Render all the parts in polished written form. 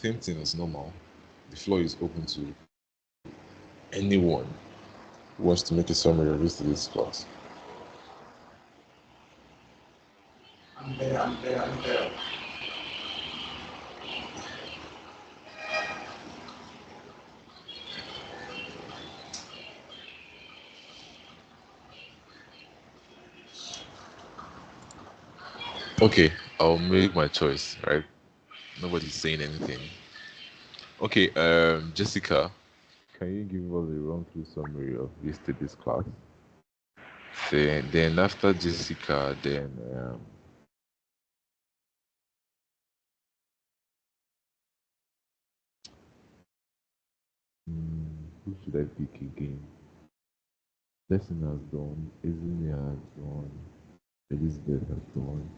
same thing as normal. The floor is open to anyone who wants to make a summary of yesterday's class. Okay, I'll make my choice, right? Nobody's saying anything. Okay, Jessica, can you give us a run through summary of yesterday's class? Then after Jessica, then who should I pick again? Lesson has done, Izumi has done, Elizabeth has done.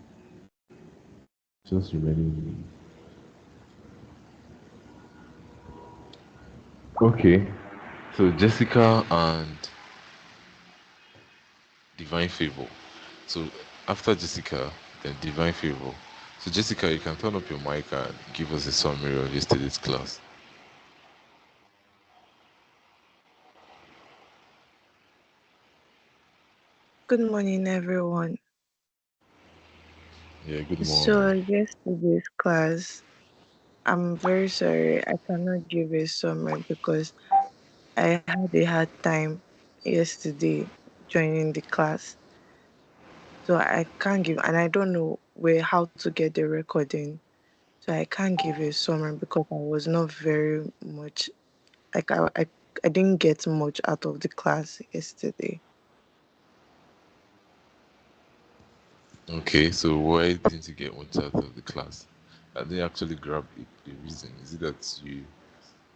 Just remaining me. Okay, so Jessica and Divine Favor. So after Jessica, then Divine Favor. So Jessica, you can turn up your mic and give us a summary of yesterday's class. Good morning, everyone. Yeah, good So, morning. yesterday's class, I'm very sorry I cannot give a summary because I had a hard time yesterday joining the class. So, I can't give, and I don't know where how to get the recording. So, I can't give a summary because I was not very much, like, I didn't get much out of the class yesterday. Okay, so why didn't you get one out of the class? I didn't actually grab the reason. Is it that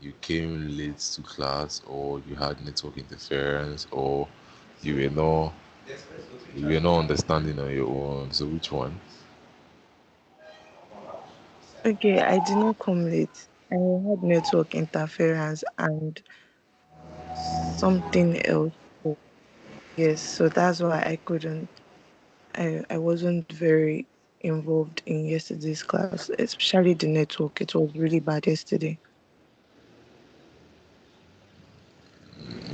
you came late to class, or you had network interference, or you were not you were not understanding on your own? So which one? Okay, I did not come late. I had network interference and something else. Yes, so that's why I couldn't. I wasn't very involved in yesterday's class, especially the network. It was really bad yesterday.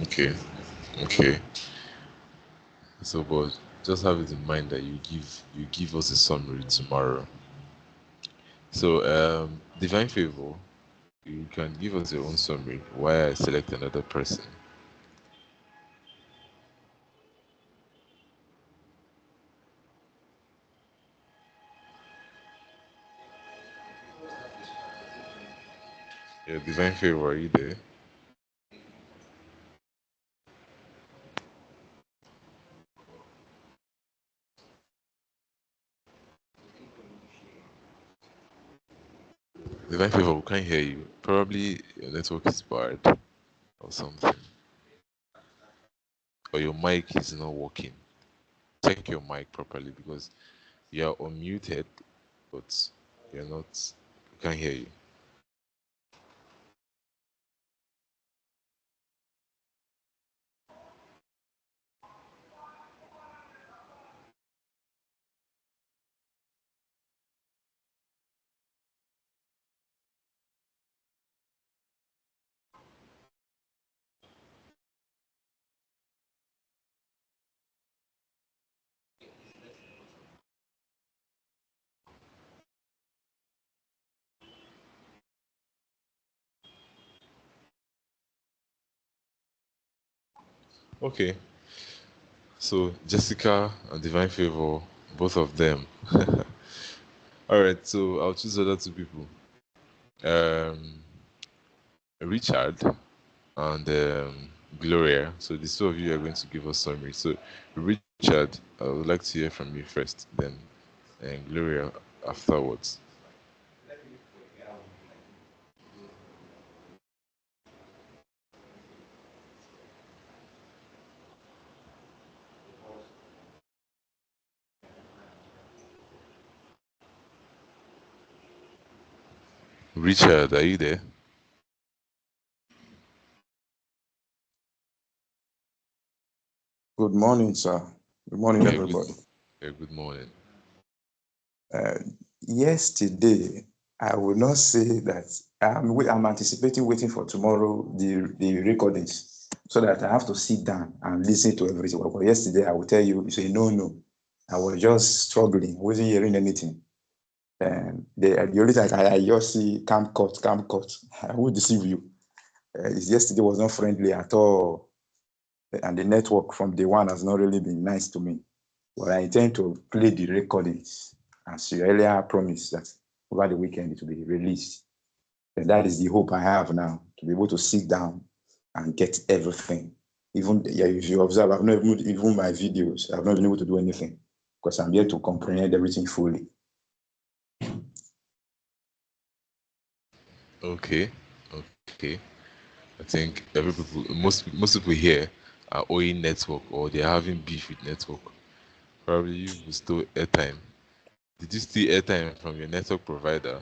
Okay, okay. So, but just have it in mind that you give us a summary tomorrow. So, divine favor, you can give us your own summary. Why I select another person? Yeah, divine favor, are you there? Divine favor, we can't hear you. Probably your network is bad or something, or your mic is not working. Check your mic properly because you are unmuted, but you're not. We can't hear you. Okay, so Jessica and divine favor, both of them. All right, so I'll choose other two people. Um, Richard and Gloria. So the two of you are going to give us summary. So Richard, I would like to hear from you first, then and Gloria afterwards. Richard, are you there? Good morning, sir. Good morning, Yeah, good. everybody. Yeah, good morning. Uh, Yesterday, I will not say that I'm anticipating waiting for tomorrow the recordings so that I have to sit down and listen to everything. But yesterday I will tell you, you say no, no. I was just struggling, wasn't hearing anything. And the only thing I just see cam cut. I will deceive you. Yesterday was not friendly at all, and the network from day one has not really been nice to me. But I intend to play the recordings as you earlier promised that over the weekend it will be released. And that is the hope I have now to be able to sit down and get everything. Even yeah, if you observe, I've not even my videos, I've not been able to do anything because I'm yet to comprehend everything fully. Okay, okay. I think every people, most people here are owing network or they're having beef with network. Probably you will stole airtime. Did you steal airtime from your network provider?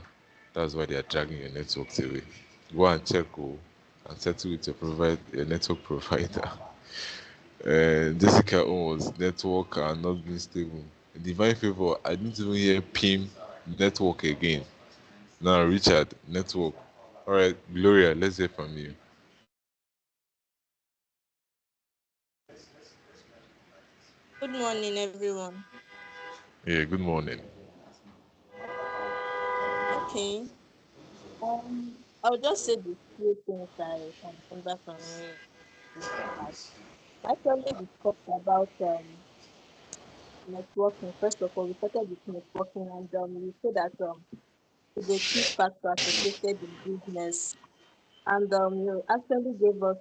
That's why they are dragging your networks away. Go and check and settle with your network provider. Jessica own was network and not being stable. In divine favor, I didn't even hear PIM network again. Now Richard, network. Alright, Gloria, let's hear from you. Good morning, everyone. Yeah, good morning. Okay. I'll just say the few things I can remember from this class. Actually, we talked about networking. First of all, we started with networking, and we said that it's a key factor associated in business. And you actually gave us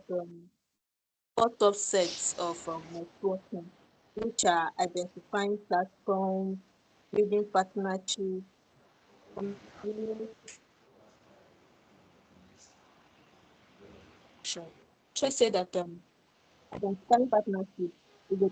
four top sets of networking, which are identifying platforms, building partnerships, communication. So I say that identifying partnership is a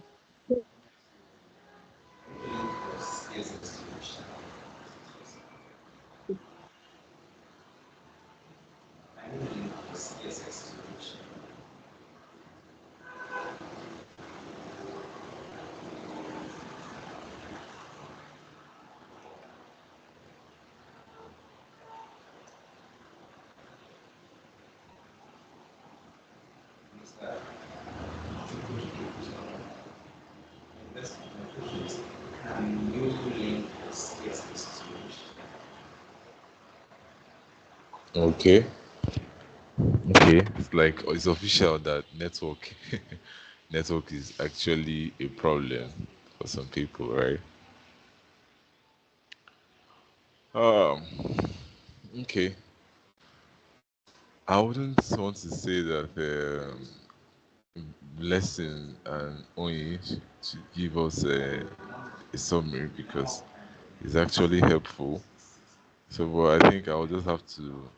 Okay. Okay. It's like it's official that network network is actually a problem for some people, right? Um okay. I wouldn't want to say that Blessing and Oyin should give us a summary because it's actually helpful. So, but I think I'll just have to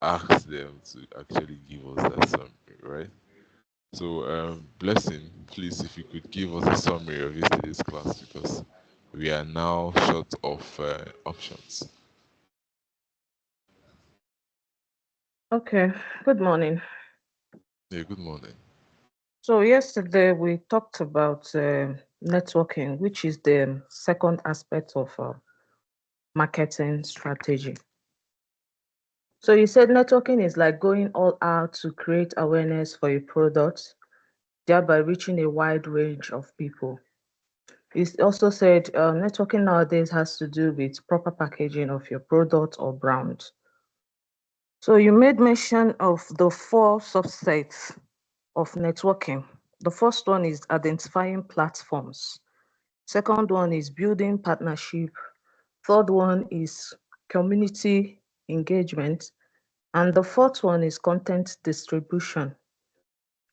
ask them to actually give us that summary, right? So, Blessing, please, if you could give us a summary of yesterday's class because we are now short of options. Okay, good morning. Yeah, good morning. So yesterday we talked about networking, which is the second aspect of marketing strategy. So you said networking is like going all out to create awareness for a product, thereby reaching a wide range of people. It also said networking nowadays has to do with proper packaging of your product or brand. So you made mention of the four subsets of networking. The first one is identifying platforms. Second one is building partnership. Third one is community engagement. And the fourth one is content distribution.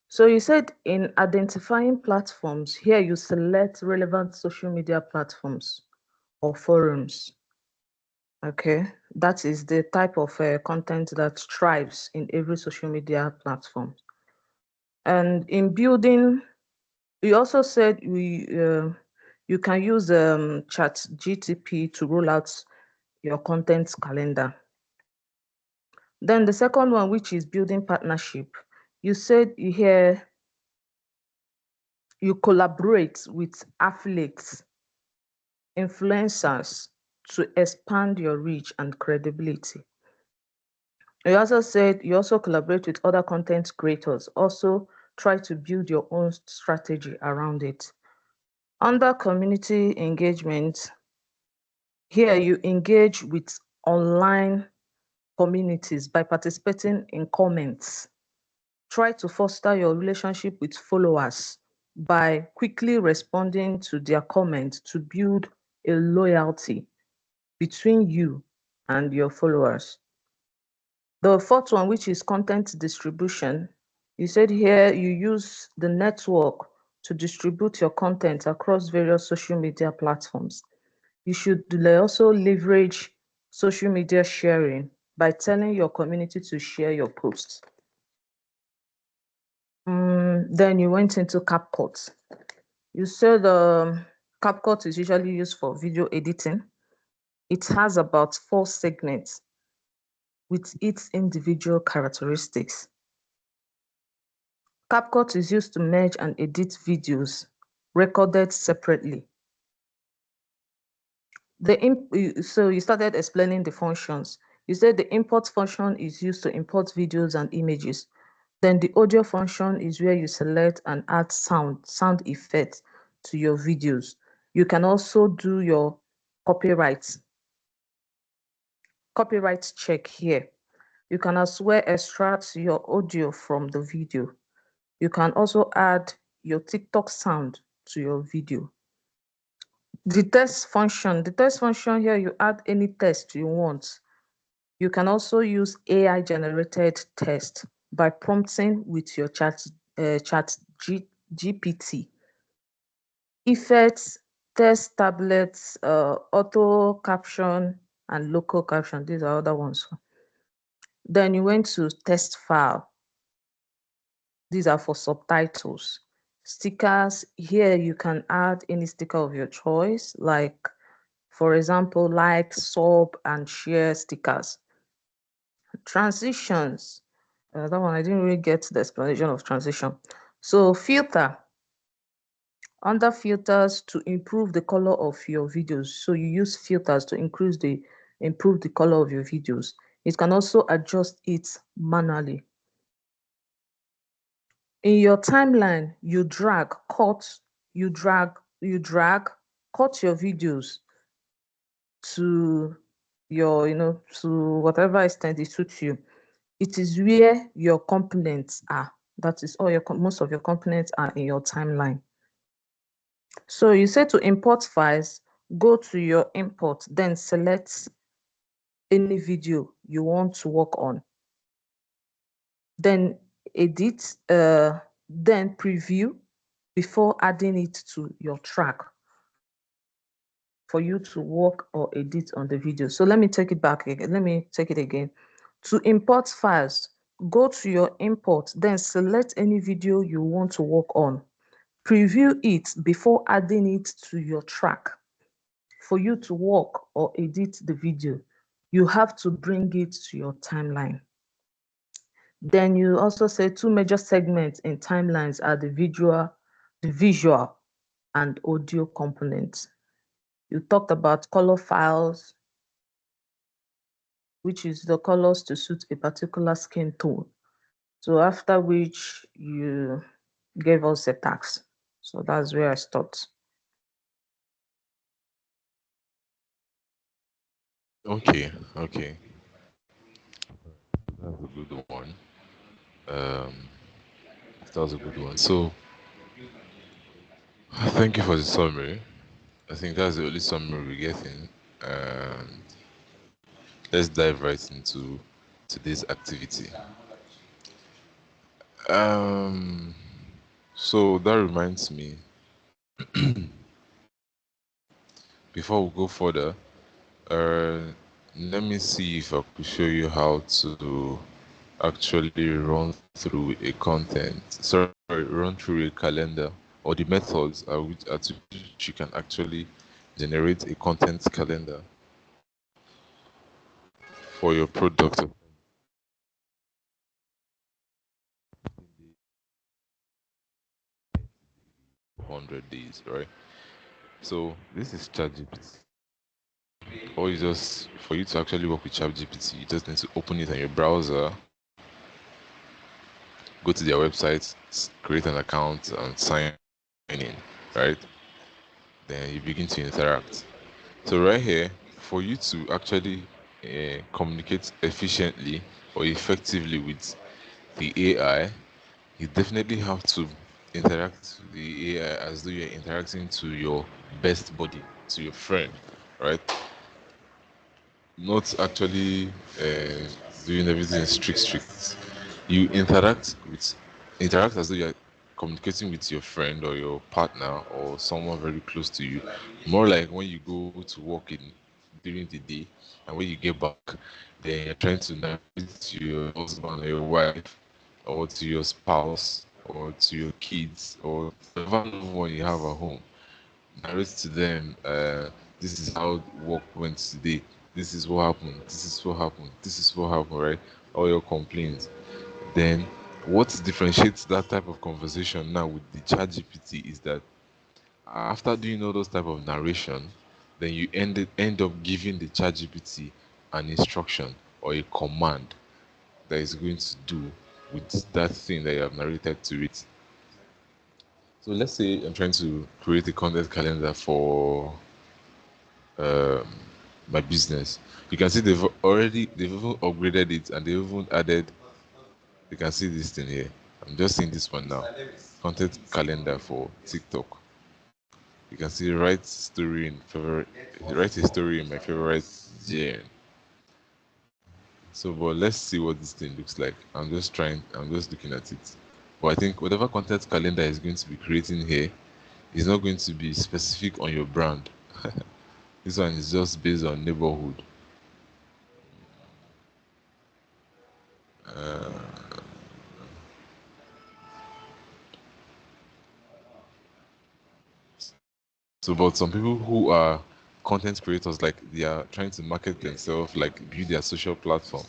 So you said in identifying platforms, here you select relevant social media platforms or forums. Okay, that is the type of content that thrives in every social media platform. And in building, you also said you can use Chat GTP to roll out your content calendar. Then the second one, which is building partnership, you said here you collaborate with affiliates, influencers to expand your reach and credibility. You also said you also collaborate with other content creators. Also try to build your own strategy around it. Under community engagement, here you engage with online communities by participating in comments. Try to foster your relationship with followers by quickly responding to their comments to build a loyalty between you and your followers. The fourth one, which is content distribution, you said here you use the network to distribute your content across various social media platforms. You should also leverage social media sharing by telling your community to share your posts. Then you went into CapCut. You said CapCut is usually used for video editing. It has about 4 segments with its individual characteristics. CapCut is used to merge and edit videos recorded separately. So you started explaining the functions. You said the import function is used to import videos and images. Then the audio function is where you select and add sound effects to your videos. You can also do your copyright check here. You can as well extract your audio from the video. You can also add your TikTok sound to your video. The text function here, you add any text you want. You can also use AI generated text by prompting with your GPT. Effects, text tablets, auto caption, and local caption. These are other ones. Then you went to text file. These are for subtitles. Stickers, here you can add any sticker of your choice, like, for example, like, sub, and share stickers. Transitions, that one I didn't really get the explanation of transition. So filter, under filters to improve the color of your videos. So you use filters to improve the color of your videos. It can also adjust it manually. In your timeline, you drag, cut your videos to your, to whatever extent it suits you. It is where your components are. That is all most of your components are in your timeline. So you say to import files, go to your import, then select any video you want to work on. Then edit, then preview before adding it to your track for you to work or edit on the video. So let me take it back again. Let me take it again. To import files, go to your import, then select any video you want to work on. Preview it before adding it to your track. For you to work or edit the video, you have to bring it to your timeline. Then you also say 2 major segments in timelines are the visual and audio components. You talked about color files, which is the colors to suit a particular skin tone. So after which you gave us a task. So that's where I stopped. Okay, okay. That's a good one. Um, that was a good one. So, thank you for the summary. I think that's the only summary we're getting. And let's dive right into today's activity. Um, so that reminds me, before we go further, uh, let me see if I could show you how to actually run through a content, sorry, run through a calendar, or the methods at which you can actually generate a content calendar for your product of 100 days, right? So this is ChatGPT. Or you just, for you to actually work with ChatGPT, you just need to open it on your browser, go to their website, create an account, and sign in, right? Then you begin to interact. So right here, for you to actually communicate efficiently or effectively with the AI, you definitely have to interact with the AI as though you're interacting to your best buddy, to your friend, right? Not actually doing everything strict. You interact as though you're communicating with your friend or your partner or someone very close to you. More like when you go to work in during the day, and when you get back, then you're trying to narrate to your husband or your wife or to your spouse or to your kids or whatever loved one you have at home, narrate to them, this is how work went today, this is what happened, this is what happened, this is what happened, right? All your complaints. Then what differentiates that type of conversation now with the chat GPT is that after doing all those type of narration, then you end up giving the chat GPT an instruction or a command that is going to do with that thing that you have narrated to it. So let's say I'm trying to create a content calendar for um, my business. You can see they've even upgraded it, and they've even added. You can see this thing here. I'm just seeing this one now. Content calendar for TikTok. You can see write a story in my favorite gen. So, but let's see what this thing looks like. I'm just looking at it. But I think whatever content calendar is going to be creating here is not going to be specific on your brand. This one is just based on neighborhood. So, but some people who are content creators, like they are trying to market themselves, like build their social platform.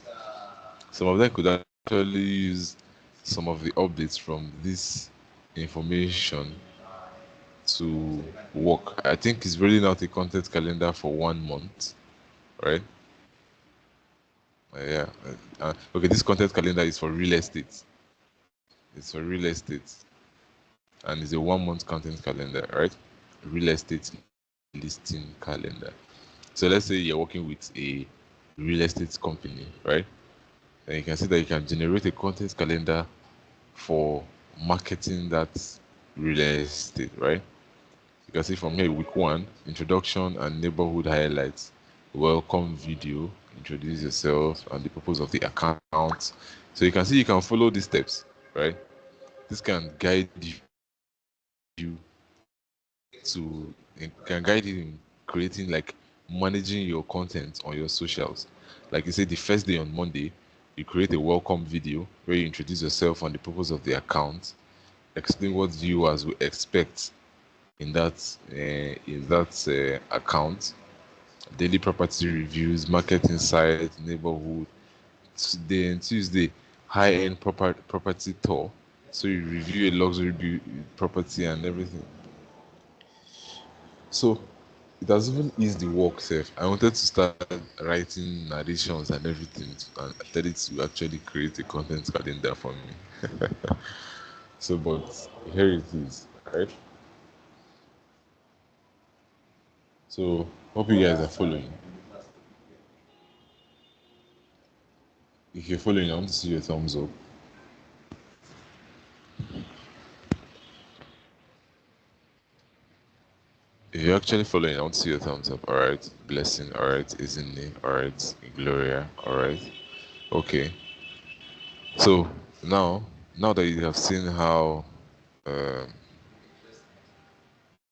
Some of them could actually use some of the updates from this information to work. I think it's rolling out a content calendar for 1 month, right? Yeah. Okay, this content calendar is for real estate. It's for real estate, and it's a 1 month content calendar, right? Real estate listing calendar. So let's say you're working with a real estate company, right? And you can see that you can generate a content calendar for marketing that real estate, right? You can see from here, week one, introduction and neighborhood highlights, welcome video, introduce yourself and the purpose of the account. So you can see you can follow these steps, right? This can guide you to, it can guide you in creating, like, managing your content on your socials. Like you say, the first day on Monday, you create a welcome video where you introduce yourself and the purpose of the account, explain what viewers will expect in that account, daily property reviews, market insight, neighborhood. Then Tuesday, high-end property tour. So you review a luxury property and everything. So it has even eased the work self. I wanted to start writing narrations and everything, and I tell it to actually create a content calendar for me. So, but here it is, right? So, hope you guys are following. If you're following, I want to see your thumbs up. If you're actually following, I want to see your thumbs up. All right, blessing. All right, isn't it? All right, Gloria. All right, okay. So now that you have seen how um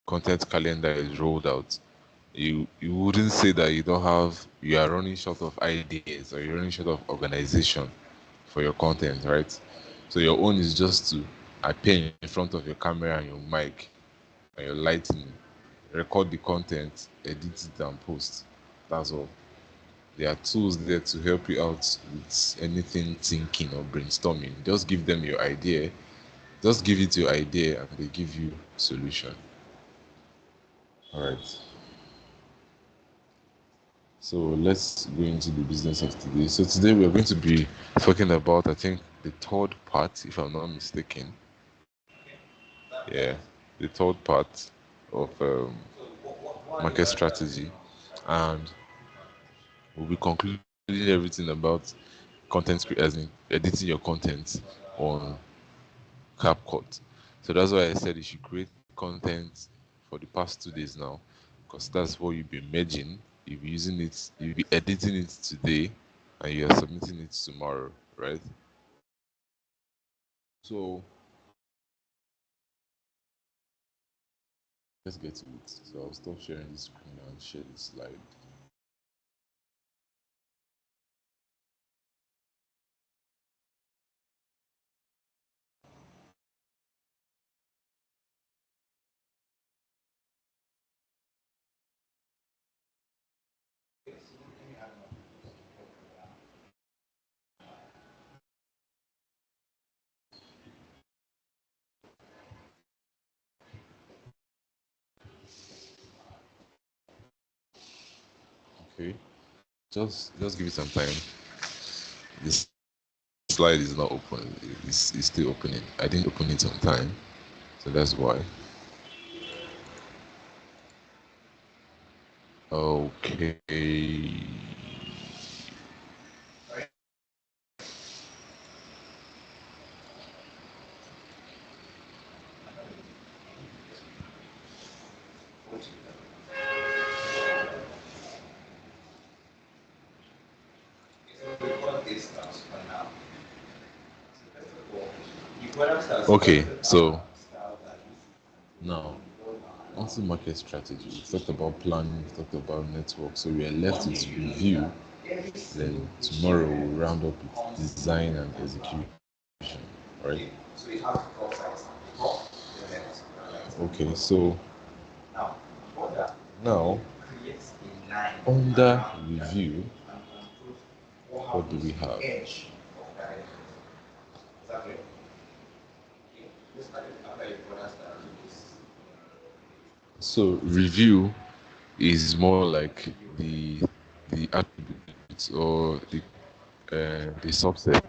content calendar is rolled out, you wouldn't say that you are running short of ideas or you're running short of organization for your content, right? So your own is just to appear in front of your camera and your mic and your lighting, record the content, edit it and post. That's all. There are tools there to help you out with anything thinking or brainstorming. Just give them your idea. Just give it your idea and they give you solution. All right. So let's go into the business of today. So today we are going to be talking about, I think, the third part, if I'm not mistaken. Yeah, the third part of market strategy, and we'll be concluding everything about as in editing your content on CapCut. So that's why I said you should create content for the past 2 days now, because that's what you'll be merging. You'll be using it, you'll be editing it today, and you are submitting it tomorrow, right? So let's get to it. So I'll stop sharing this screen and share the slide. Okay, just give it some time. This slide is not open. It's still opening. I didn't open it on time, so that's why. Okay. Okay, so now onto market strategy. We talked about planning, we talked about network, so we are left with review. Then tomorrow we'll round up with design and execution, right? Okay, so now under review, what do we have? So review is more like the attributes or the subset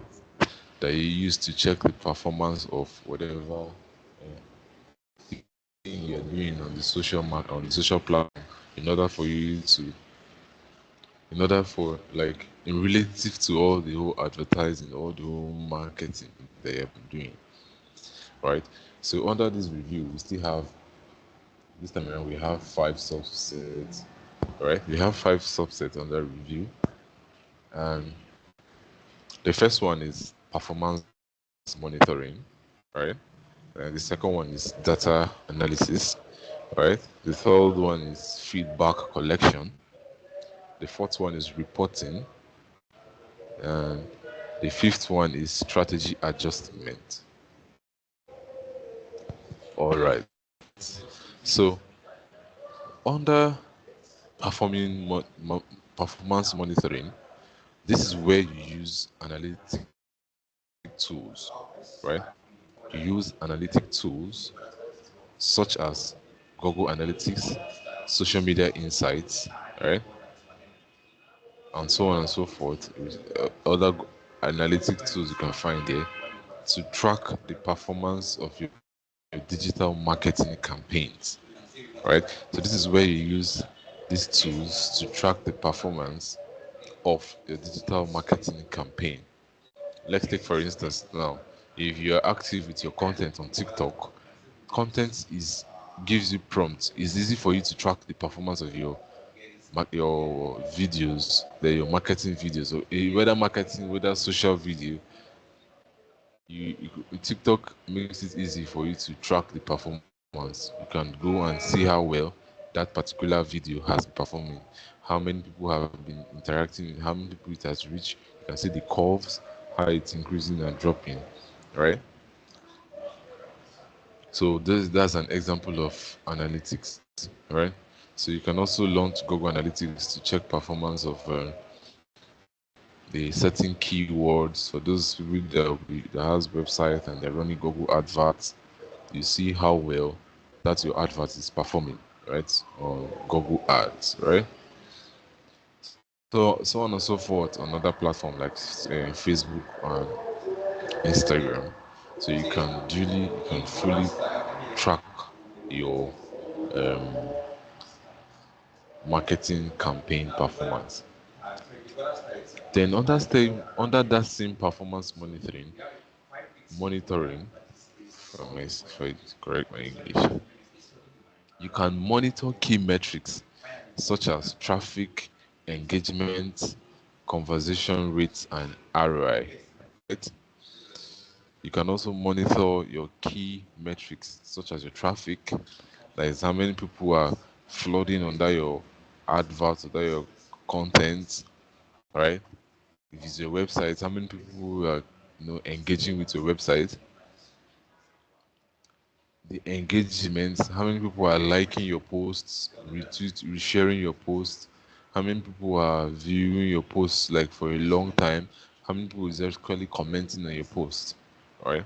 that you use to check the performance of whatever thing you're doing on the social platform in order for you to in order for like in relative to all the whole advertising, all the whole marketing they have been doing, right? So under this review, we still have this time around we have five subsets, right? We have five subsets under review, and the first one is performance monitoring, right? And the second one is data analysis, right? The third one is feedback collection. The fourth one is reporting, and the fifth one is strategy adjustment. All right. So under performance monitoring, this is where you use analytic tools, right? You use analytic tools such as Google Analytics, social media insights, right? And so on and so forth. Other analytic tools you can find there to track the performance of your digital marketing campaigns, right? So this is where you use these tools to track the performance of your digital marketing campaign. Let's take for instance now, if you are active with your content on TikTok, content is gives you prompts. It's easy for you to track the performance of your videos, your marketing videos, so whether marketing, whether social video, TikTok makes it easy for you to track the performance. You can go and see how well that particular video has been performing, how many people have been interacting, how many people it has reached. You can see the curves, how it's increasing and dropping, right? So that's an example of analytics, right? So you can also launch Google Analytics to check performance of the certain keywords for those people that has website and they're running Google adverts. You see how well that your advert is performing, right? On Google Ads, right? So on and so forth on other platforms like Facebook and Instagram. So you can fully track your marketing campaign performance. Then under that same performance monitoring, if I correct my English, you can monitor key metrics such as traffic, engagement, conversation rates, and ROI. Right? You can also monitor your key metrics such as your traffic, that is how many people are flooding under your adverts, under your content, right? If it's your website, how many people are engaging with your website, the engagements, how many people are liking your posts, resharing your posts, how many people are viewing your posts like for a long time, how many people is actually commenting on your post, right?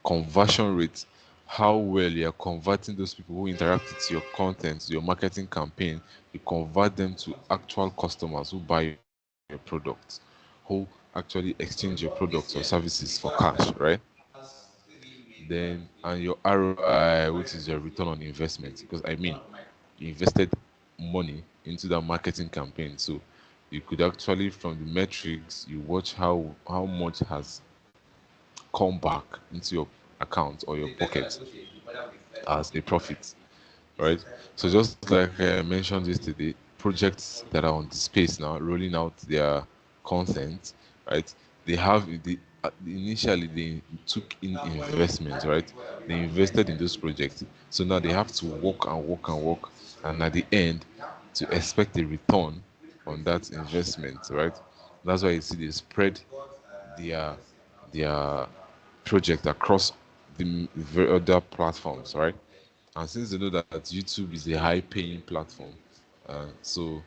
Conversion rate, how well you are converting those people who interact with your content, your marketing campaign, you convert them to actual customers who buy your products, who actually exchange your products or services for cash, right? Then and your ROI, which is your return on investment, because I mean you invested money into that marketing campaign, so you could actually from the metrics you watch how much has come back into your account or your pocket as a profit, right? So just like I mentioned yesterday, projects that are on the space now rolling out their content, right? They have initially they took in investments, right? They invested in those projects, so now they have to work and work and work, and at the end, to expect a return on that investment, right? That's why you see they spread their their project across the other platforms, right? And since they know that YouTube is a high paying platform, so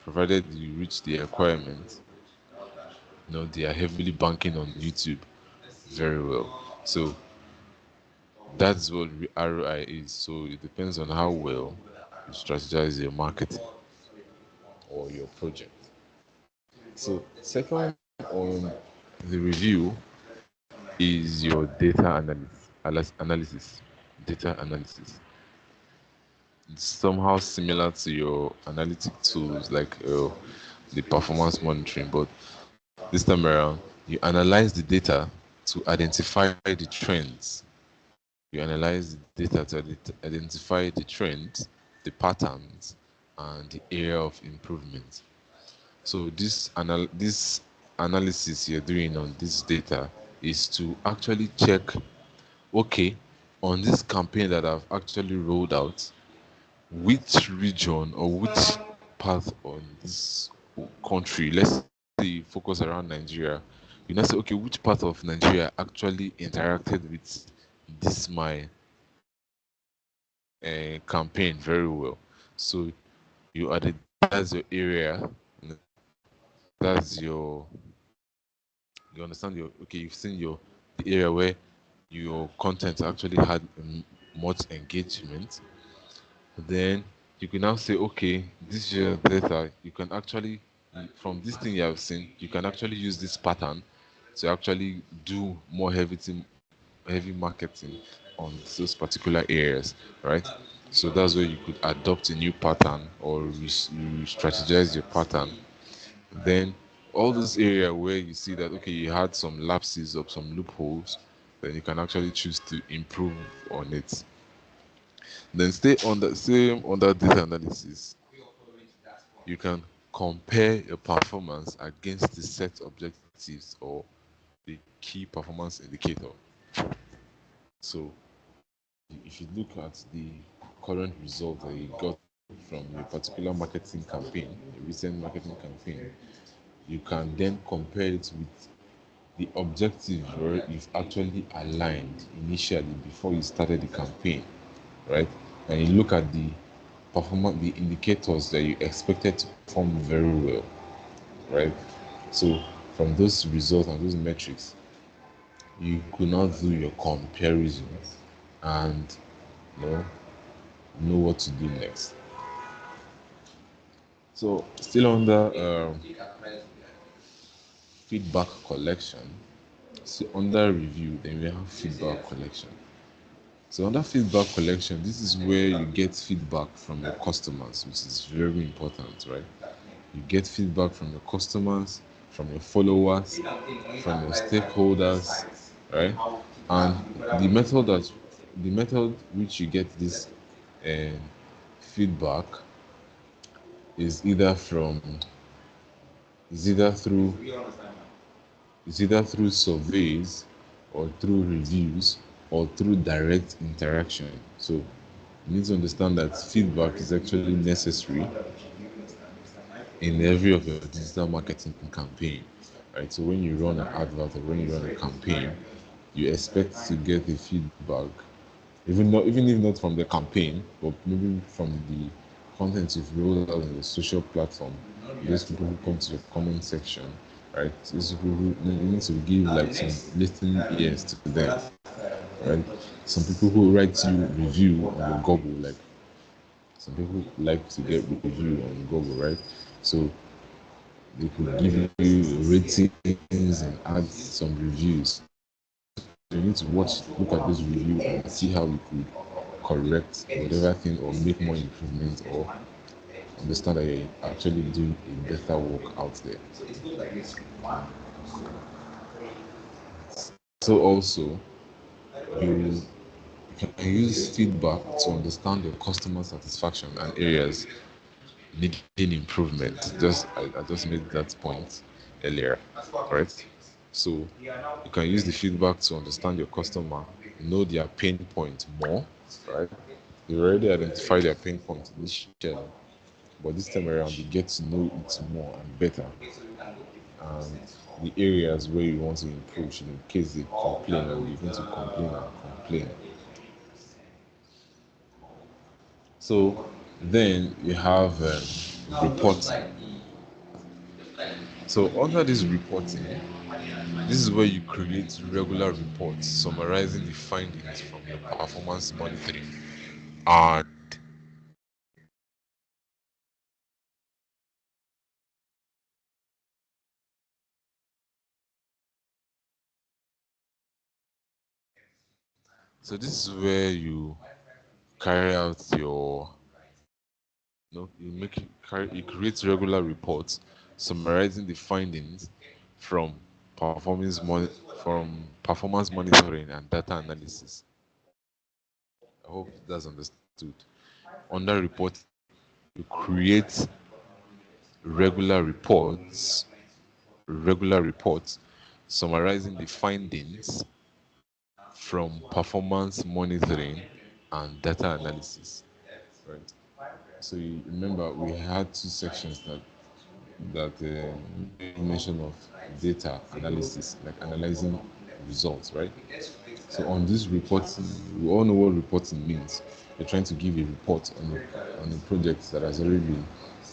provided you reach the requirement, they are heavily banking on YouTube very well. So that's what ROI is. So it depends on how well you strategize your marketing or your project. So second on the review is your analysis. Data analysis. It's somehow similar to your analytic tools like the performance monitoring, but this time around, you analyze the data to identify the trends. You analyze the data to identify the trends, the patterns, and the area of improvement. So this analysis you're doing on this data is to actually check, okay, on this campaign that I've actually rolled out, which region or which part on this country, let's say you focus around Nigeria, you now say, okay, which part of Nigeria actually interacted with this my campaign very well. So that's your area, that's you understand your okay, you've seen the area where your content actually had much engagement. Then you can now say, okay, this is your data. You can actually, from this thing you have seen, you can actually use this pattern to actually do more heavy marketing on those particular areas, right? So that's where you could adopt a new pattern or you strategize your pattern. Then all those areas where you see that okay, you had some lapses or some loopholes, then you can actually choose to improve on it. Then stay on the same under data analysis. You can compare your performance against the set objectives or the key performance indicator. So if you look at the current result that you got from a particular marketing campaign, a recent marketing campaign, you can then compare it with the objective where you've actually aligned initially before you started the campaign, right? And you look at the performance, the indicators that you expected to perform very well, right? So from those results and those metrics, you could now do your comparison and you know what to do next. So still under feedback collection. So under review, then we have feedback collection. So under feedback collection, this is where you get feedback from your customers, which is very important, right? You get feedback from your customers, from your followers, from your stakeholders, right? And the method which you get this uh, feedback is is either through is either through surveys or through reviews or through direct interaction. So you need to understand that feedback is actually necessary in every of your digital marketing campaign, right? So when you run an advert or when you run a campaign, you expect to get a feedback, even if not from the campaign, but maybe from the content you've rolled out on the social platform. Those people who come to the comment section, right? Those people who you need to give like some listening ears to them, right? Some people who write you review on your Google, like some people like to get review on Google, right? So they could give you ratings and add some reviews. So you need to look at this review and see how you could correct whatever thing or make more improvement or understand that you're actually doing a better work out there. So also you can use feedback to understand your customer satisfaction and areas needing improvement. I just made that point earlier, right? So you can use the feedback to understand your customer, know their pain point more, right? You already identify their pain point initially, but this time around you get to know it more and better. And the areas where you want to improve should in case they complain and you're going to complain and complain. So then you have reporting. So under this reporting, this is where you create regular reports summarizing the findings from your performance monitoring. And so this is where you carry out your you create regular reports summarizing the findings from from performance monitoring and data analysis. I hope that's understood. Under reporting, you create regular reports regular reports summarizing the findings from performance monitoring and data analysis. Right. So you remember we had two sections that made mention of data analysis, like analyzing results, right? So on this reporting, we all know what reporting means. You're trying to give a report on a project that has already been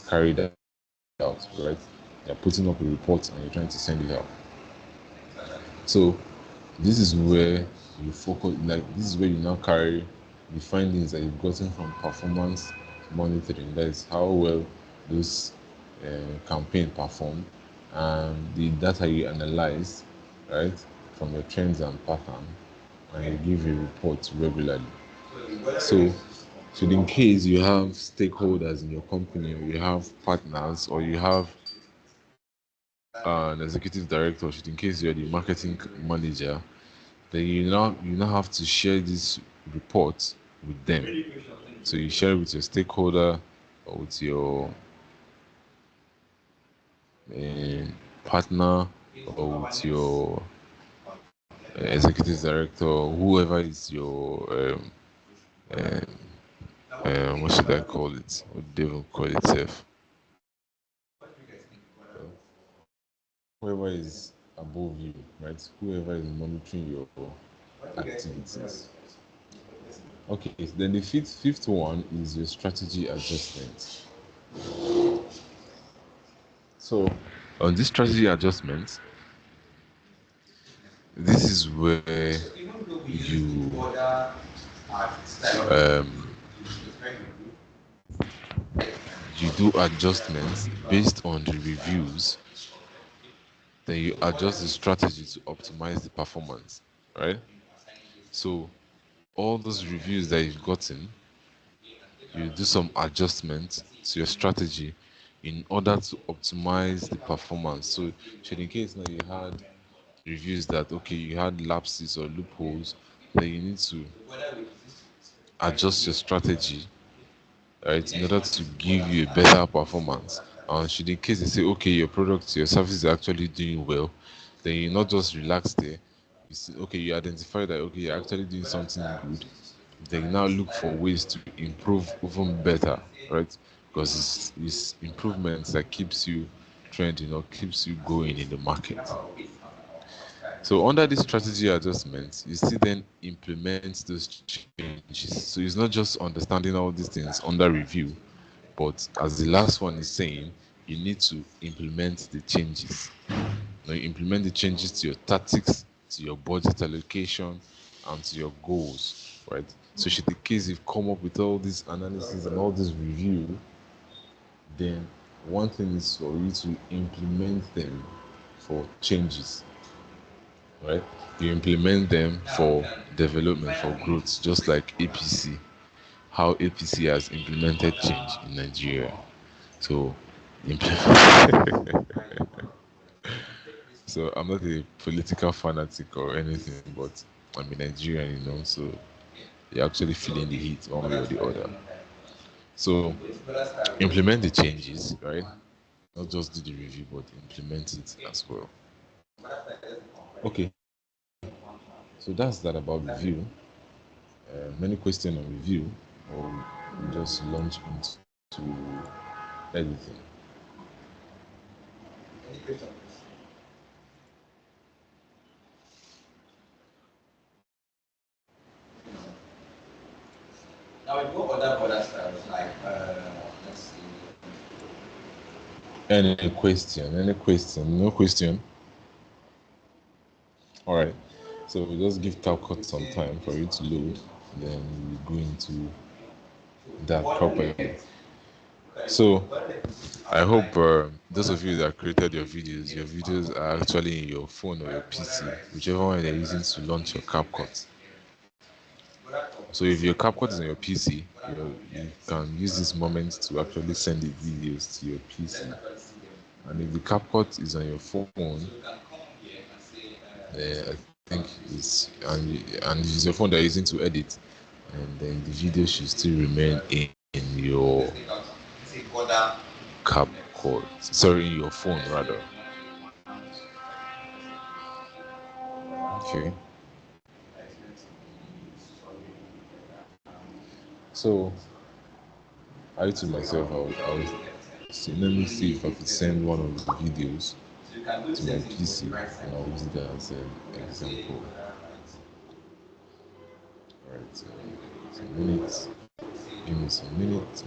carried out, right? You're putting up a report and you're trying to send it out. So this is where you focus, like this is where you now carry the findings that you've gotten from performance monitoring. That is how well those campaign performed and the data you analyze, right, from your trends and pattern, and you give a report regularly. So, should in case you have stakeholders in your company, or you have partners, or you have an executive director, should in case you're the marketing manager, then you now have to share this report with them. So you share it with your stakeholder or with your uh, partner or with your executive director or whoever is your what should I call it? What do they even call it? Self? Whoever is above you, right? Whoever is monitoring your activities. Okay, then the fifth one is your strategy adjustment. So on this strategy adjustment, this is where you um, you do adjustments based on the reviews, then you adjust the strategy to optimize the performance, right? So all those reviews that you've gotten, you do some adjustments to your strategy in order to optimize the performance. So, should in case now you had reviews that okay, you had lapses or loopholes, then you need to adjust your strategy, right, in order to give you a better performance. And should in case they say okay, your product, your service is actually doing well, then you not just relax there. You see, okay, you identify that okay, you're actually doing something good. Then you now look for ways to improve even better, right? Because it's improvements that keeps you trending or keeps you going in the market. So under this strategy adjustments, you still then implement those changes. So it's not just understanding all these things under review, but as the last one is saying, you need to implement the changes. Now you implement the changes to your tactics, to your budget allocation, and to your goals, right? So should the case you've come up with all this analysis and all this review, then one thing is for you to implement them for changes, right? You implement them for development, for growth, just like APC, how APC has implemented change in Nigeria. So, implement. So I'm not a political fanatic or anything, but I'm a Nigerian, so you're actually feeling the heat one way or the other. So implement the changes, right? Not just do the review, but implement it as well. Okay, so that's that about review. Many questions on review, or we just launch into editing. Now we go other styles like let's see. Any question? Any question? No question. All right. So we just give CapCut some time for it to load, then we go into that properly. So I hope those of you that created your videos are actually in your phone or your PC, whichever one you're using to launch your CapCut. So if your CapCut is on your PC, you can use this moment to actually send the videos to your PC. And if the CapCut is on your phone, I think and it's your phone that you're using to edit, and then the video should still remain in your CapCut. Sorry, in your phone rather. Okay. So I to myself, I'll see, let me see if I could send one of the videos to my PC and I'll use that as an example. Alright, so minutes. Give me some minutes.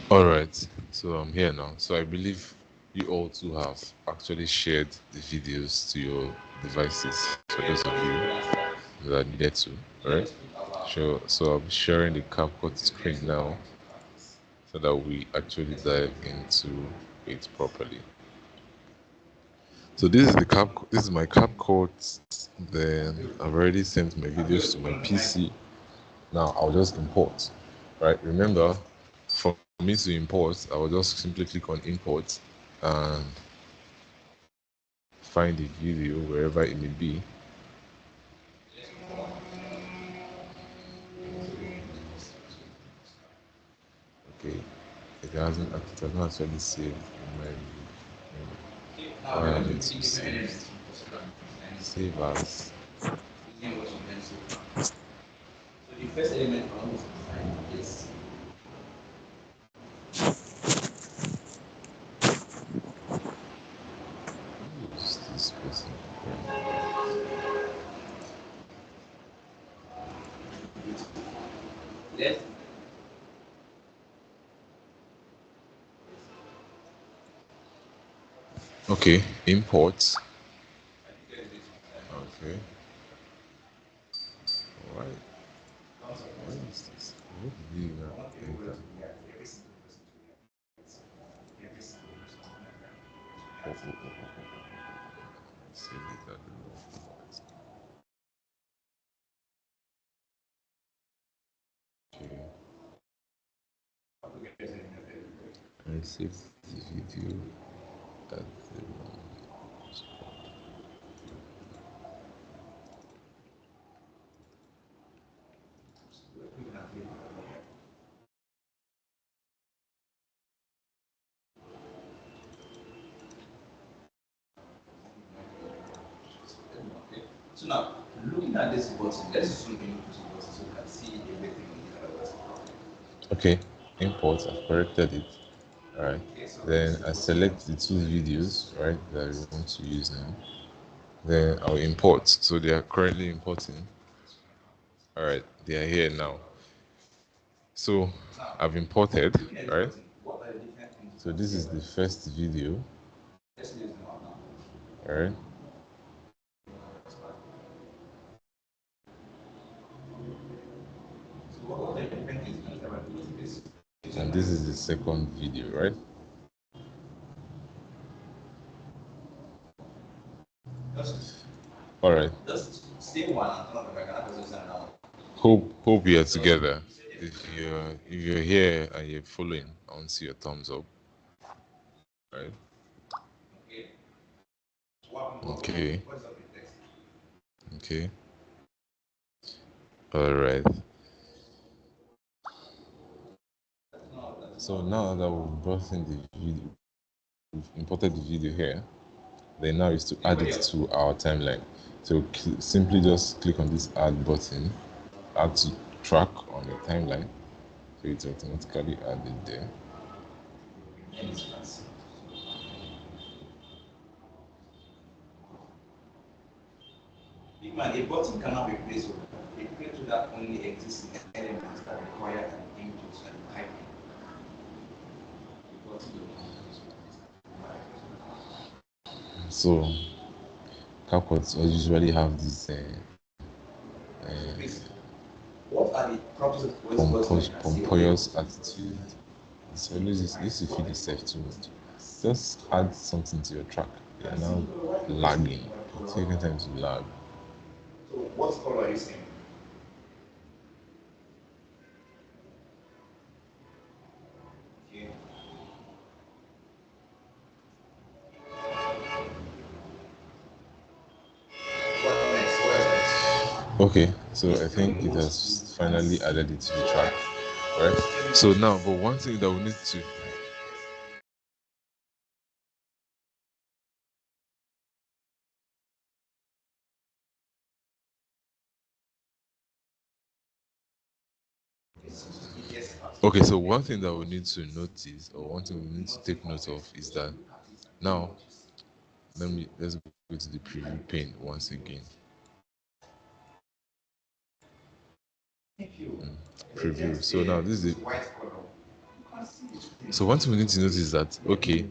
All right, so I'm here now. So I believe you all too have actually shared the videos to your devices for those of you that needed to. All right, sure. So I'm sharing the CapCut screen now so that we actually dive into it properly. So this is the cap. This is my CapCut. Then I've already sent my videos to my PC. Now I'll just import. Right. Remember, for me to import, I will just simply click on import and find the video wherever it may be. Okay, it hasn't actually saved in my where I need to save as. Who's this person? Okay, import. Okay, alright. What is this? What did you enter? Oh. Save it at the wrong. Okay, I saved the video at the wrong spot. So now, looking at this button, let's zoom in to the button so you can see everything in the button. Okay, import. I've corrected it. Alright. Then I select the two videos, right, that we want to use now. Then I'll import. So they are currently importing. Alright, they are here now. So I've imported, right? So this is the first video, alright? And this is the second video, right? Alright. Hope we are together. If you're here and you're following, I want to see your thumbs up. Right? Okay. Okay. Alright. So now that we've brought in the video, we've imported the video here, then now is to add it to our timeline. So simply just click on this add button, add to track on the timeline. So it's automatically added there. Big man, a button cannot be placed over. A creator that only exists in elements that require an input and typing. So CapCut usually have this What are the properties of this button? pompous attitude. It's always this you feel yourself too much. Just add something to your track. You're now lagging. It's taking time to lag. So what color are you seeing? Okay. What next? What else? Okay, so I think it has finally added it to the track. Right? So now, but one thing that we need to okay, so one thing that we need to notice, or one thing we need to take note of, is that now let's go to the preview pane once again. Preview. So now this is So one thing we need to notice is that okay,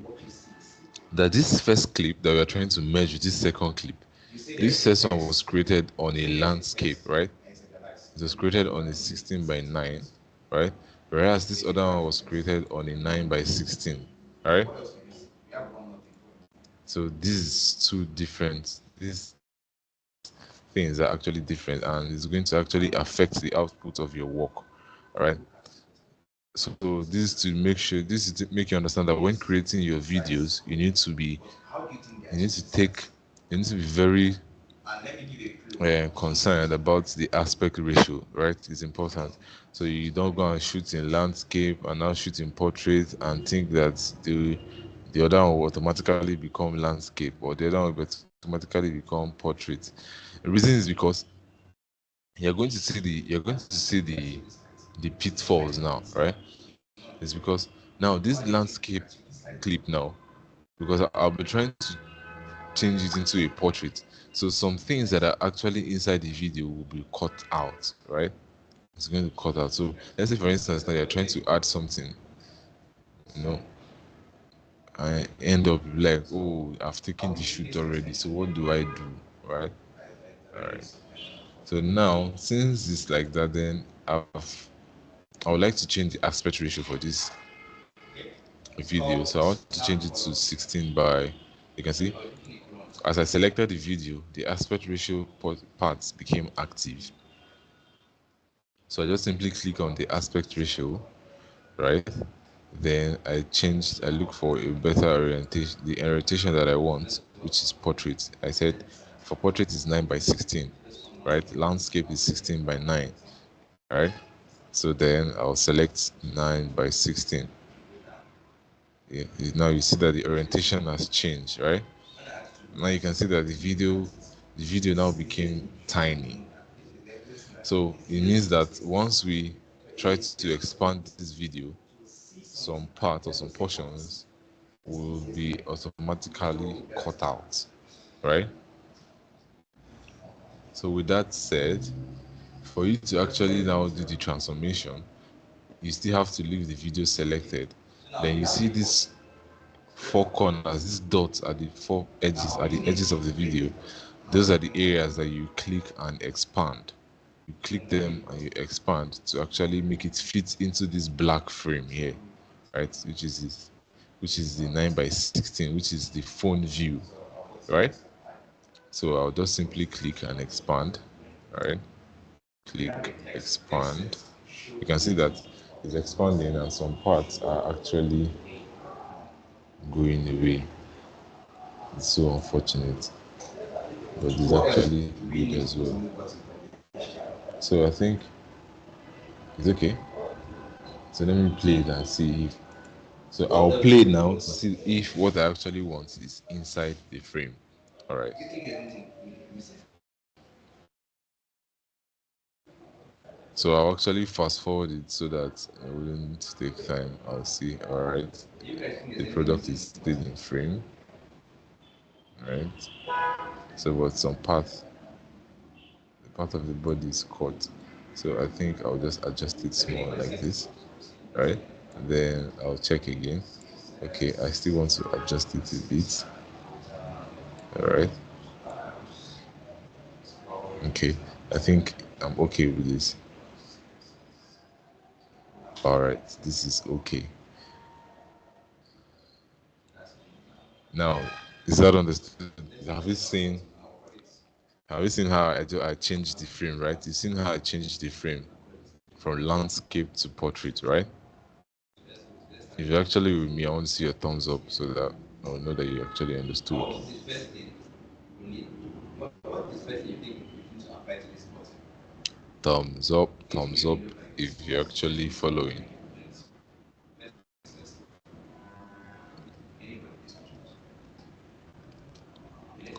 that this first clip that we are trying to merge with this second clip, this first one was created on a landscape, right? It was created on a 16 by 9, right? Whereas this other one was created on a 9 by 16, right? So these two different, these things are actually different, and it's going to actually affect the output of your work, right? So this is to make sure, this is to make you understand that when creating your videos, you need to take, you need to be very concerned about the aspect ratio, right? It's important. So you don't go and shoot in landscape and now shoot in portrait and think that the other one will automatically become landscape or the other one will automatically become portrait. The reason is because you're going to see the pitfalls now, right? It's because now this landscape clip now, because I'll be trying to change it into a portrait. So some things that are actually inside the video will be cut out, right? It's going to cut out. So let's say for instance now you're trying to add something, you know, I end up like, oh, I've taken the shoot already. So what do I do? Right? Alright. So now since it's like that, then I would like to change the aspect ratio for this video. So I want to change it to 16 by, you can see as I selected the video, the aspect ratio parts became active. So I just simply click on the aspect ratio, right? Then I look for a better orientation, the orientation that I want, which is portrait. I said for portrait is 9 by 16, right? Landscape is 16 by 9, right? So then I'll select 9 by 16. Yeah, now you see that the orientation has changed, right? Now you can see that the video now became tiny. So it means that once we try to expand this video, some part or some portions will be automatically cut out, right? So with that said, for you to actually now do the transformation, you still have to leave the video selected. Then you see these four corners, these dots at the edges of the video. Those are the areas that you click and expand. You click them and you expand to actually make it fit into this black frame here, right? Which is the 9 by 16, which is the phone view, right? So I'll just simply click and expand, right? Click expand. You can see that it's expanding and some parts are actually going away. It's so unfortunate, but it's actually good as well. So I think it's okay. So let me play it and see if. So I'll play it now to see if what I actually want is inside the frame. All right. So I'll actually fast forward it so that it wouldn't take time. I'll see. All right. The product is still in frame. All right. So but some the part of the body is cut. So I think I'll just adjust it small like this. Right. Then I'll check again. Okay, I still want to adjust it a bit. All right. Okay. I think I'm okay with this. All right. This is okay. Now, is that understood? Have you seen how I changed the frame, right? You've seen how I changed the frame from landscape to portrait, right? If you're actually with me, I want to see a thumbs up so that I'll know that you actually understood. Thumbs up if you're actually following.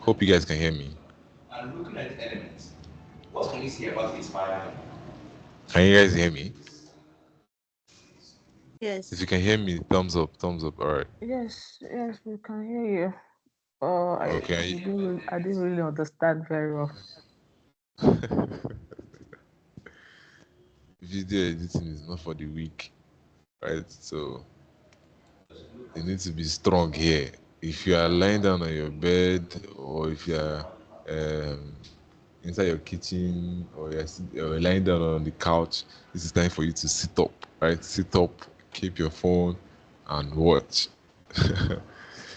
Hope you guys can hear me. Can you guys hear me? If Yes. you can hear me, thumbs up, thumbs up. All right. Yes, yes, we can hear you. Okay. I didn't really understand very well. Video editing is not for the weak, right? So you need to be strong here. If you are lying down on your bed, or if you are um, inside your kitchen, or or lying down on the couch, this is time for you to sit up, right? Sit up, keep your phone, and watch.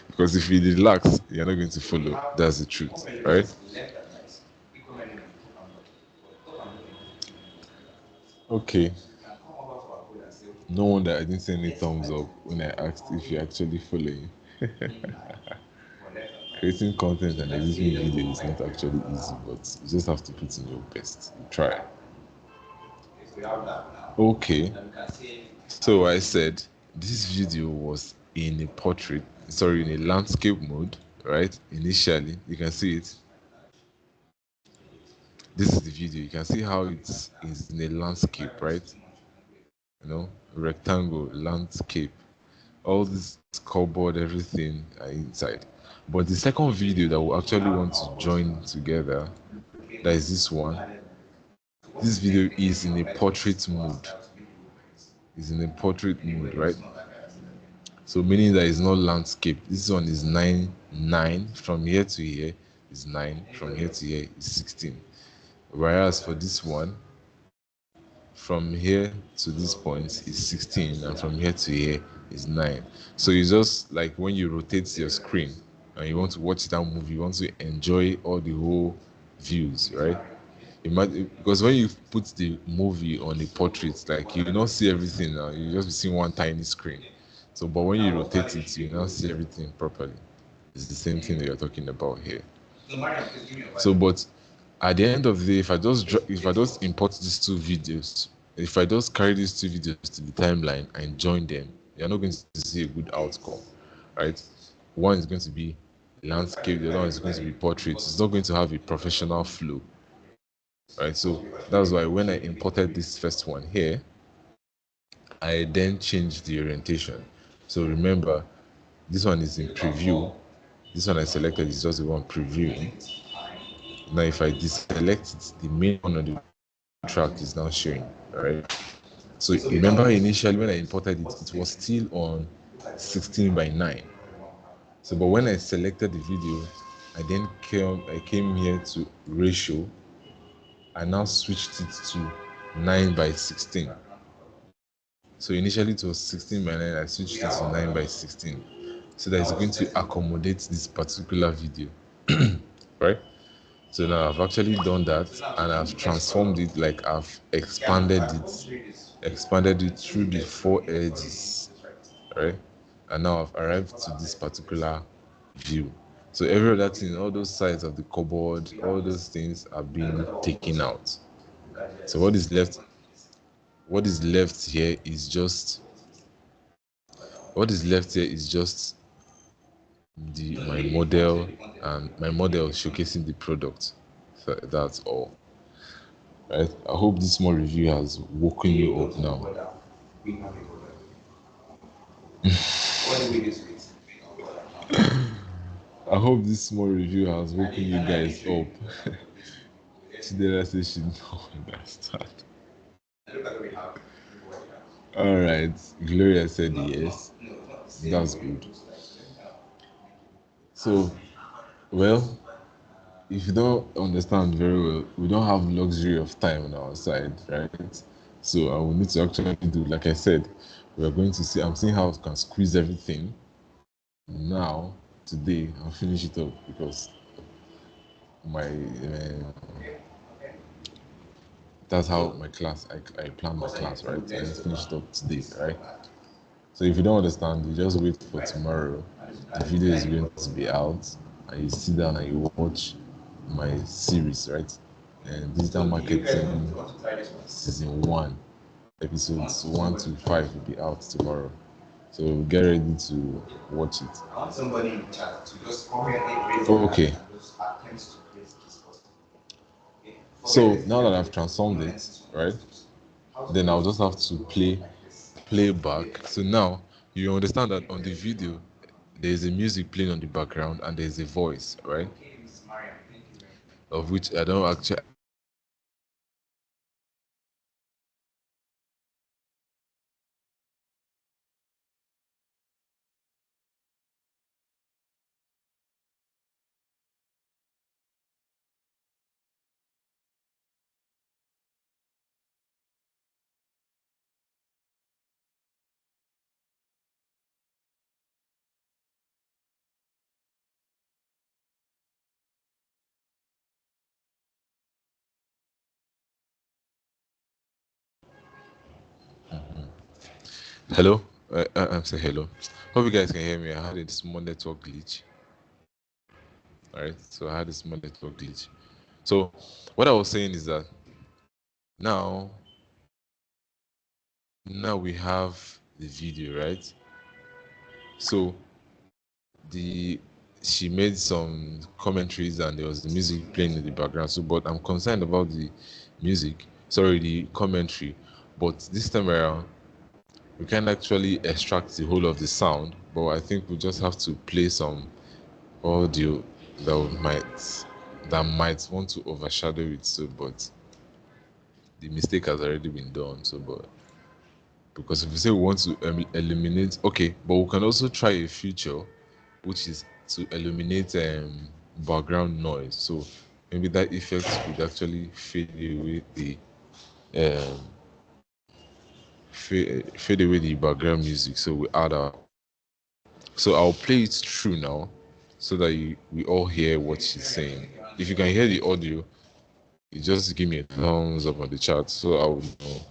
Because if you relax, you're not going to follow. That's the truth, right? Okay. No wonder I didn't see any thumbs up when I asked if you're actually following. Creating content and editing video is not actually easy, but you just have to put in your best. You try. Okay. So I said this video was in a portrait, sorry, in a landscape mode, right? Initially, you can see it. This is the video. You can see how it's is in a landscape, right? Rectangle, landscape. All this cupboard, everything are inside. But the second video that we actually want to join together, that is this one. This video is in a portrait mode. Is in a portrait mode, right? So meaning that it's not landscape. This one is 9 from here to here is 9, from here to here is 16. Whereas for this one, from here to this point is 16, and from here to here is 9. So it's just like when you rotate your screen and you want to watch that movie, you want to enjoy all the whole views, right? Imagine, because when you put the movie on a portrait, like you not see everything now, you just be seeing one tiny screen. So but when you rotate it, you now see everything properly. It's the same thing that you're talking about here. So but at the end of the day, if I just import these two videos, if I just carry these two videos to the timeline and join them, you're not going to see a good outcome, right? One is going to be landscape, the other one is going to be portraits. It's not going to have a professional flow, right? So that's why when I imported this first one here, I then changed the orientation. So remember, this one is in preview. This one I selected is just the one previewing. Now if I deselect it, the main one on the track is now showing, right? So remember initially when I imported it, it was still on 16 by 9. So but when I selected the video, I came here to ratio. I now switched it to 9 by 16. So initially it was 16 by 9, I switched it to 9 by 16. So that it's going to accommodate this particular video, right? So now I've actually done that, and I've transformed it, like I've expanded it through the four edges, right? And now I've arrived to this particular view. So every other thing, all those sides of the cupboard, all those things are being taken out. So what is left here is just my model, and my model showcasing the product. So that's all. Right? I hope this small review has woken you up now. I hope this small review has woken you guys up. Today I say she don't understand. Alright, Gloria said yes. That's good. So, well, if you don't understand very well, we don't have luxury of time on our side, right? So I will need to actually do, like I said, we are going to see, I'm seeing how I can squeeze everything now, today, and finish it up, because that's how my class, I plan my class, right? I just finish it up today, right? So if you don't understand, you just wait for tomorrow. The video is going to be out, and you sit down and you watch my series, right? And digital marketing season 1, episodes 1 to 5 will be out tomorrow. So get ready to watch it. Oh, okay. So now that I've transformed it, right? Then I'll just have to play back. So now you understand that on the video there's a music playing on the background and there's a voice, right? Of which I don't actually Hello? I'm saying hello. Hope you guys can hear me. I had a small network glitch. All right. So I had a small network glitch. So what I was saying is that now, now we have the video, right? So the she made some commentaries and there was the music playing in the background. So, but I'm concerned about the music. Sorry, the commentary. But this time around, we can actually extract the whole of the sound. But I think we just have to play some audio that might want to overshadow it. So, but the mistake has already been done. So, but because if we say we want to eliminate, okay, but we can also try a feature which is to eliminate background noise. So maybe that effect could actually um, fade away the background music. So we add our. So I'll play it through now, so that we all hear what she's saying. If you can hear the audio, you just give me a thumbs up on the chat, so I will know.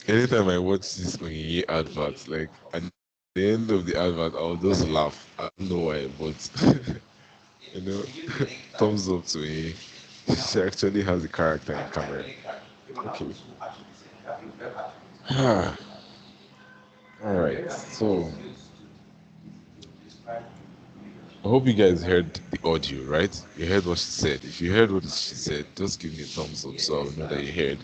Anytime I watch this Onyinye advert, like at the end of the advert, I'll just laugh. I don't know why, but you know, thumbs up to Onyinye. She actually has a character in camera. Okay. All right. So I hope you guys heard the audio, right? You heard what she said. If you heard what she said, just give me a thumbs up so I'll know that you heard.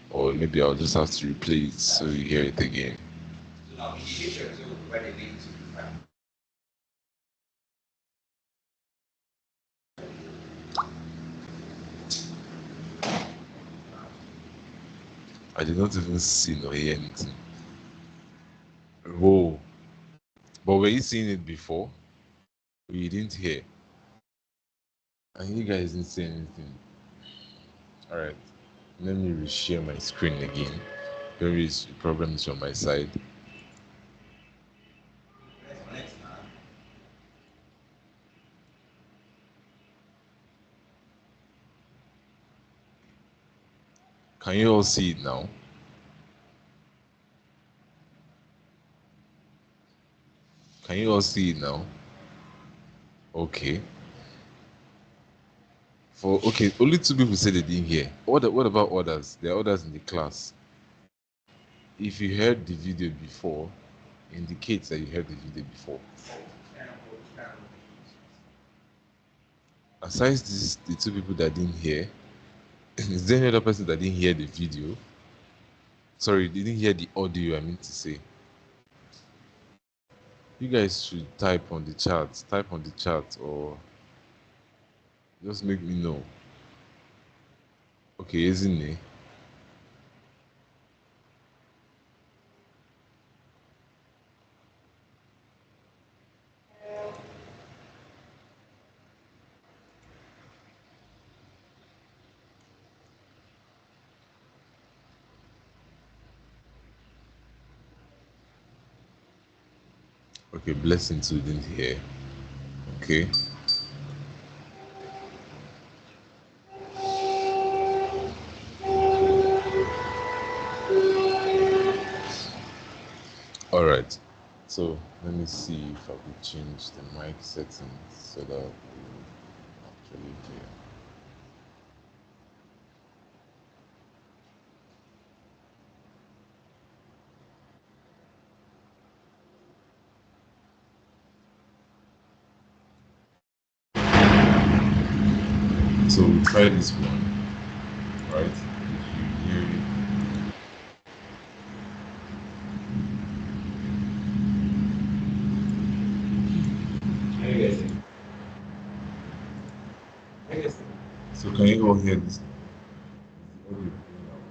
Or maybe I'll just have to replay it so you hear it again. I did not even see nor hear anything. Whoa. But were you seeing it before? Or you didn't hear? And you guys didn't say anything. Alright. Let me reshare my screen again. Maybe the problem is on my side. Can you all see it now? Can you all see it now? Okay. For okay, only two people said they didn't hear. What about others? There are others in the class. If you heard the video before, indicates that you heard the video before. Aside this, the two people that didn't hear, is there any other person that didn't hear the video? Sorry, didn't hear the audio, I mean to say. You guys should type on the chat. Type on the chat or just make me know. Okay, isn't it? Okay, blessing too didn't hear. Okay. Alright. So let me see if I could change the mic settings so that we Okay. So we try this one, right? If you hear it. So can you all hear this? The audio going out.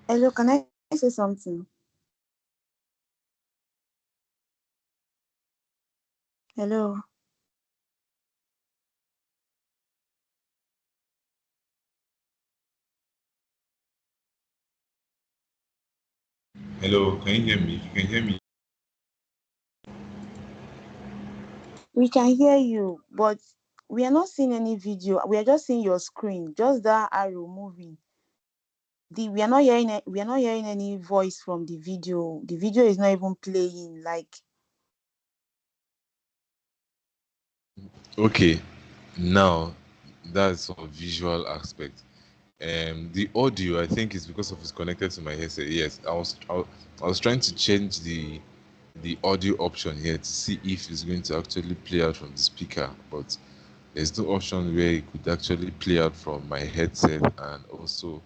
Hello, can I say something? Hello. Hello, can you hear me? If you can hear me, We can hear you, but we are not seeing any video. We are just seeing your screen, just that arrow moving. We are not hearing we are not hearing any voice from the video. The video is not even playing. Like, okay. Now that's a visual aspect. The audio, I think, is because of it's connected to my headset. Yes, I was trying to change the audio option here to see if it's going to actually play out from the speaker, but there's no option where it could actually play out from my headset and also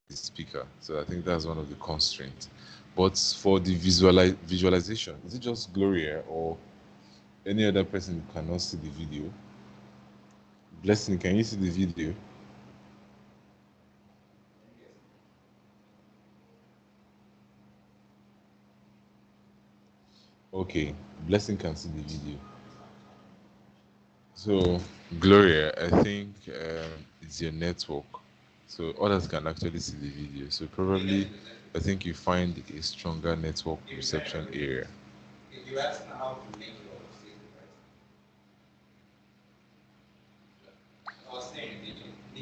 the speaker. So I think that's one of the constraints. But for the visualization, is it just Gloria or any other person who cannot see the video? Blessing, can you see the video? Okay, Blessing can see the video. So, Gloria, I think it's your network. So others can actually see the video. So probably, I think you find a stronger network reception area.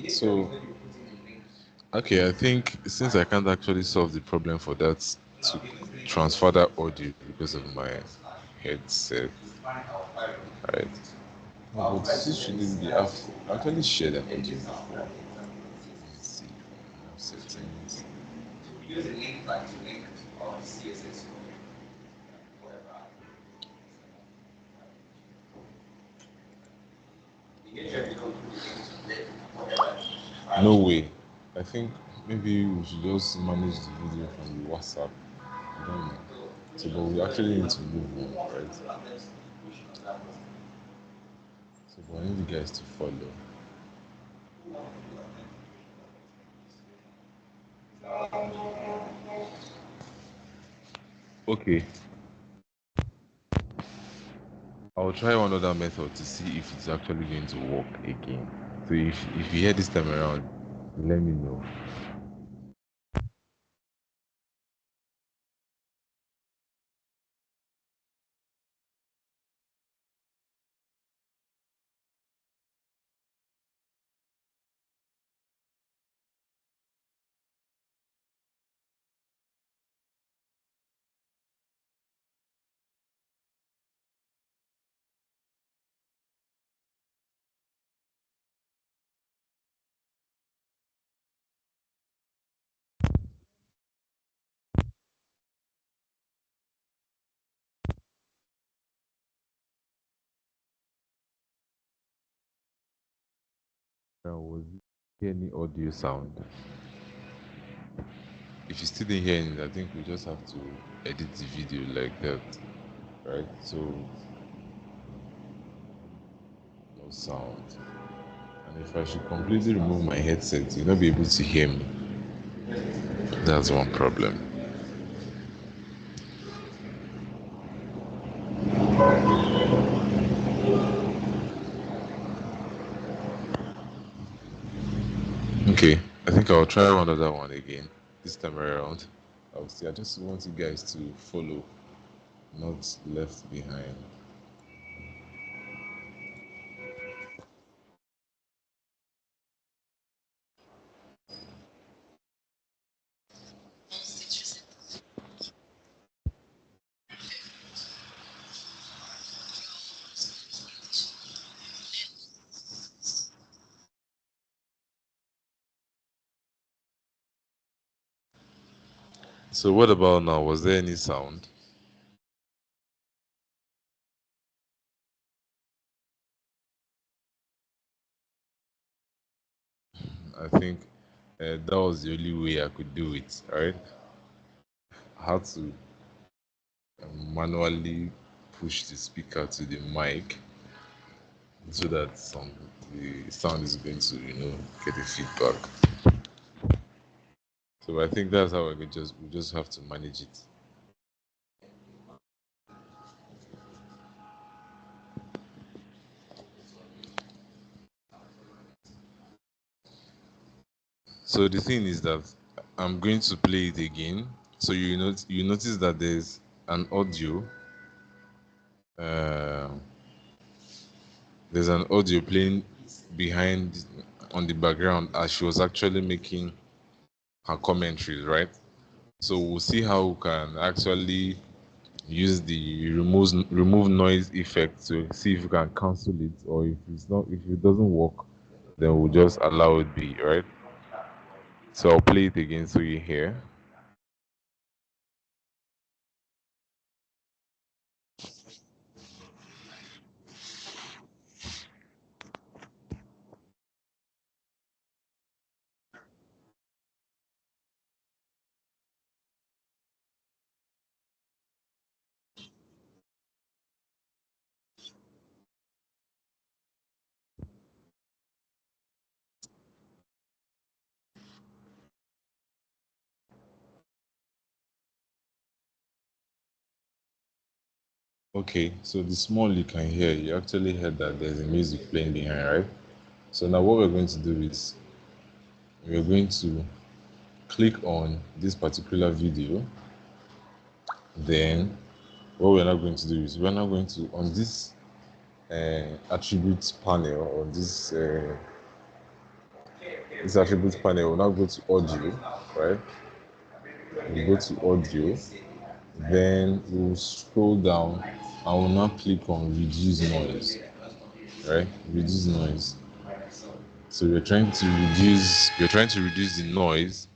So, okay, I think since I can't actually solve the problem for that to transfer that audio because of my headset, right? Oh, but this shouldn't be. I've actually shared that audio before. Let me see. Settings. No way. I think maybe we should just manage the video from the WhatsApp. I don't know. So, but we actually need to move on, right? So, but I need you guys to follow. Okay, I'll try one other method to see if it's actually going to work again. So, if you hear this time around, let me know. Was there any audio sound? If you still didn't hear anything, I think we just have to edit the video like that, right? So no sound. And if I should completely remove my headset, you'll not be able to hear me. That's one problem. Okay, I think I'll try one other one again. This time around, I'll see. I just want you guys to follow, not left behind. So, what about now? Was there any sound? I think that was the only way I could do it. All right, I had to manually push the speaker to the mic so that the sound is going to get a feedback. So I think that's how we just have to manage it. So the thing is that I'm going to play it again. So you notice that there's an audio. Uh, there's an audio playing behind on the background as she was actually making her commentaries, right? So we'll see how we can actually use the remove noise effect to see if we can cancel it, or if it doesn't work, then we'll just allow it be, right? So I'll play it again so you hear. Okay, so the small you can hear, you actually heard that there's a music playing behind, right? So now what we're going to do is we're going to click on this particular video. Then what we're now going to do is we're now going to on this attributes panel, or this attributes panel, we'll now go to audio, right? We go to audio, then we'll scroll down and we'll now click on reduce noise, right? Reduce noise. So we're trying to reduce the noise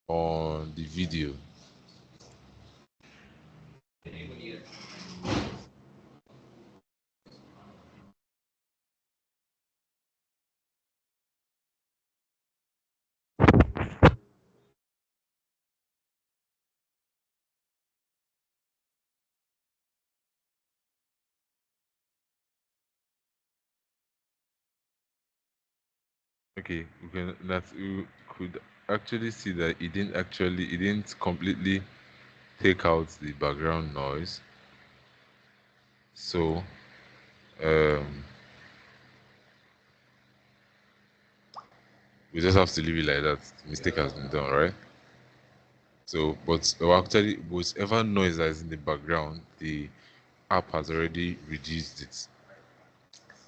on the video. Okay, you could actually see that it didn't completely take out the background noise. So um we just have to leave it like that. The mistake has been done, right? So actually whatever noise that is in the background, the app has already reduced it.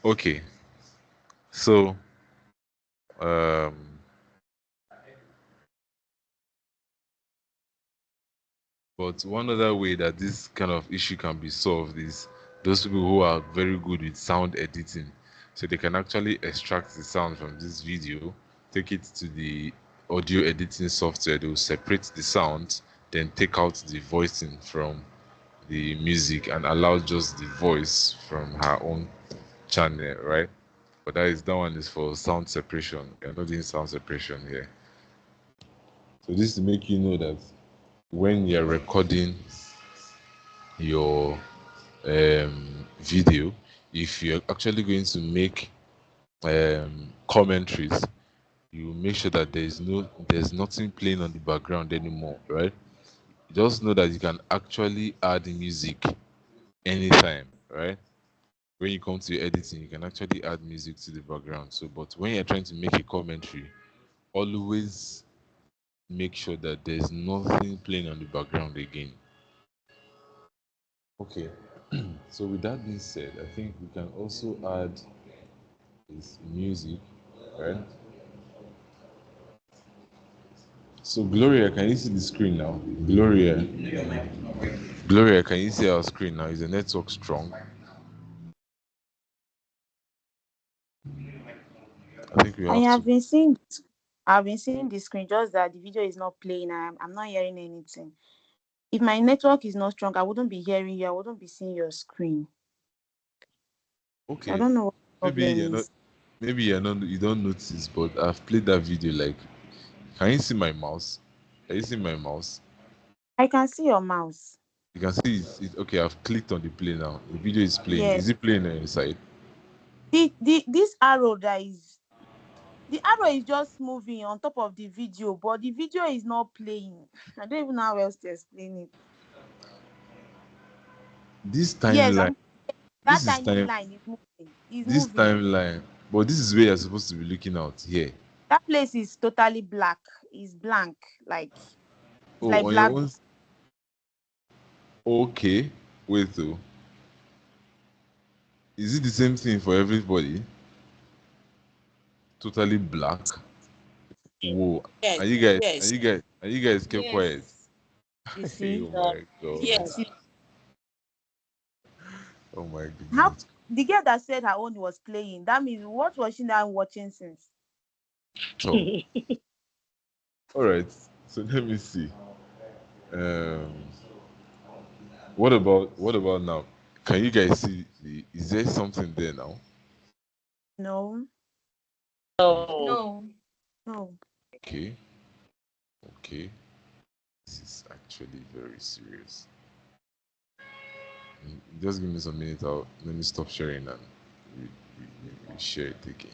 Okay, so um but one other way that this kind of issue can be solved is those people who are very good with sound editing. So they can actually extract the sound from this video, take it to the audio editing software, they will separate the sound, then take out the voicing from the music and allow just the voice from her own channel, right? But that one is for sound separation. We're not doing sound separation here. So this to make you know that when you're recording your video, if you're actually going to make commentaries, you make sure that there's nothing playing on the background anymore, right? Just know that you can actually add music anytime, right? When you come to your editing, you can actually add music to the background. So, but when you're trying to make a commentary, always make sure that there's nothing playing on the background again. Okay. So with that being said, I think we can also add this music, right? So Gloria, can you see the screen now? Gloria, can you see our screen now? Is the network strong? I think we I have to. have been seeing I've been seeing the screen, just that the video is not playing. I'm not hearing anything. If my network is not strong, I wouldn't be hearing you. I wouldn't be seeing your screen. I Okay. don't know what the Maybe problem you're not. is. Maybe you're not. You don't notice, but I've played that video. Like, can you see my mouse? Can you see my mouse? I can see your mouse. You can see okay. I've clicked on the play now. The video is playing. Yes. Is it playing on your side? This arrow that is the arrow is just moving on top of the video, but the video is not playing. I don't even know how else to explain it. This Yes, timeline. that This is tiny time. line is moving. Is This moving. timeline. But this is where you're supposed to be looking out here. That place is totally black. It's blank. Like it's Oh, like on your black. own. Okay. Wait though. Is it the same thing for everybody? Totally black. Whoa. Yes, Are you guys? Are yes, you guys? Are you guys kept quiet? yes, You Hey, see? oh my god. yes. See Oh my how goodness. the girl that said her own was playing. That means what was she now watching since? So, all right. So let me see. Um, what about now? Can you guys see? Is there something there now? No, No. no. Okay. Okay. This is actually very serious. Just give me some minutes. Let me stop sharing and we share it again.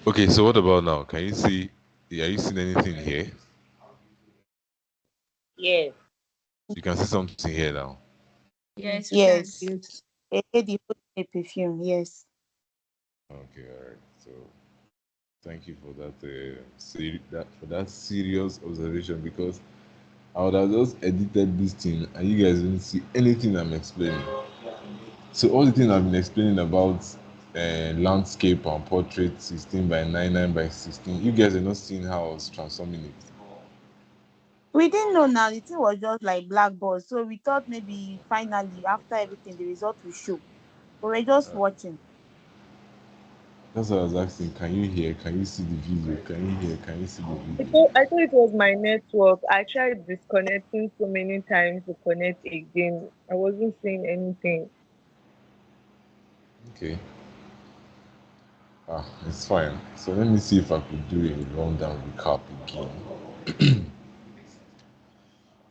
Okay. So what about now? Can you see? Are you seeing anything here? Yes, You can see something here now. Yes. Yes. A lady put a perfume. Yes. Okay. All right. So thank you for that. For that serious observation because I would have just edited this thing and you guys didn't see anything I'm explaining. So all the things I've been explaining about landscape and portrait 16 by 9, 9 by 16, you guys are not seeing how I was transforming it. We didn't know now. The thing was just like blackboard. So we thought maybe finally after everything the result will show. But we're just watching. That's what I was asking. Can you hear? Can you see the video? Can you hear? Can you see the I video? thought, I thought it was my network. I tried disconnecting so many times to connect again. I wasn't seeing anything. Okay. It's fine. So let me see if I could do a rundown recap again.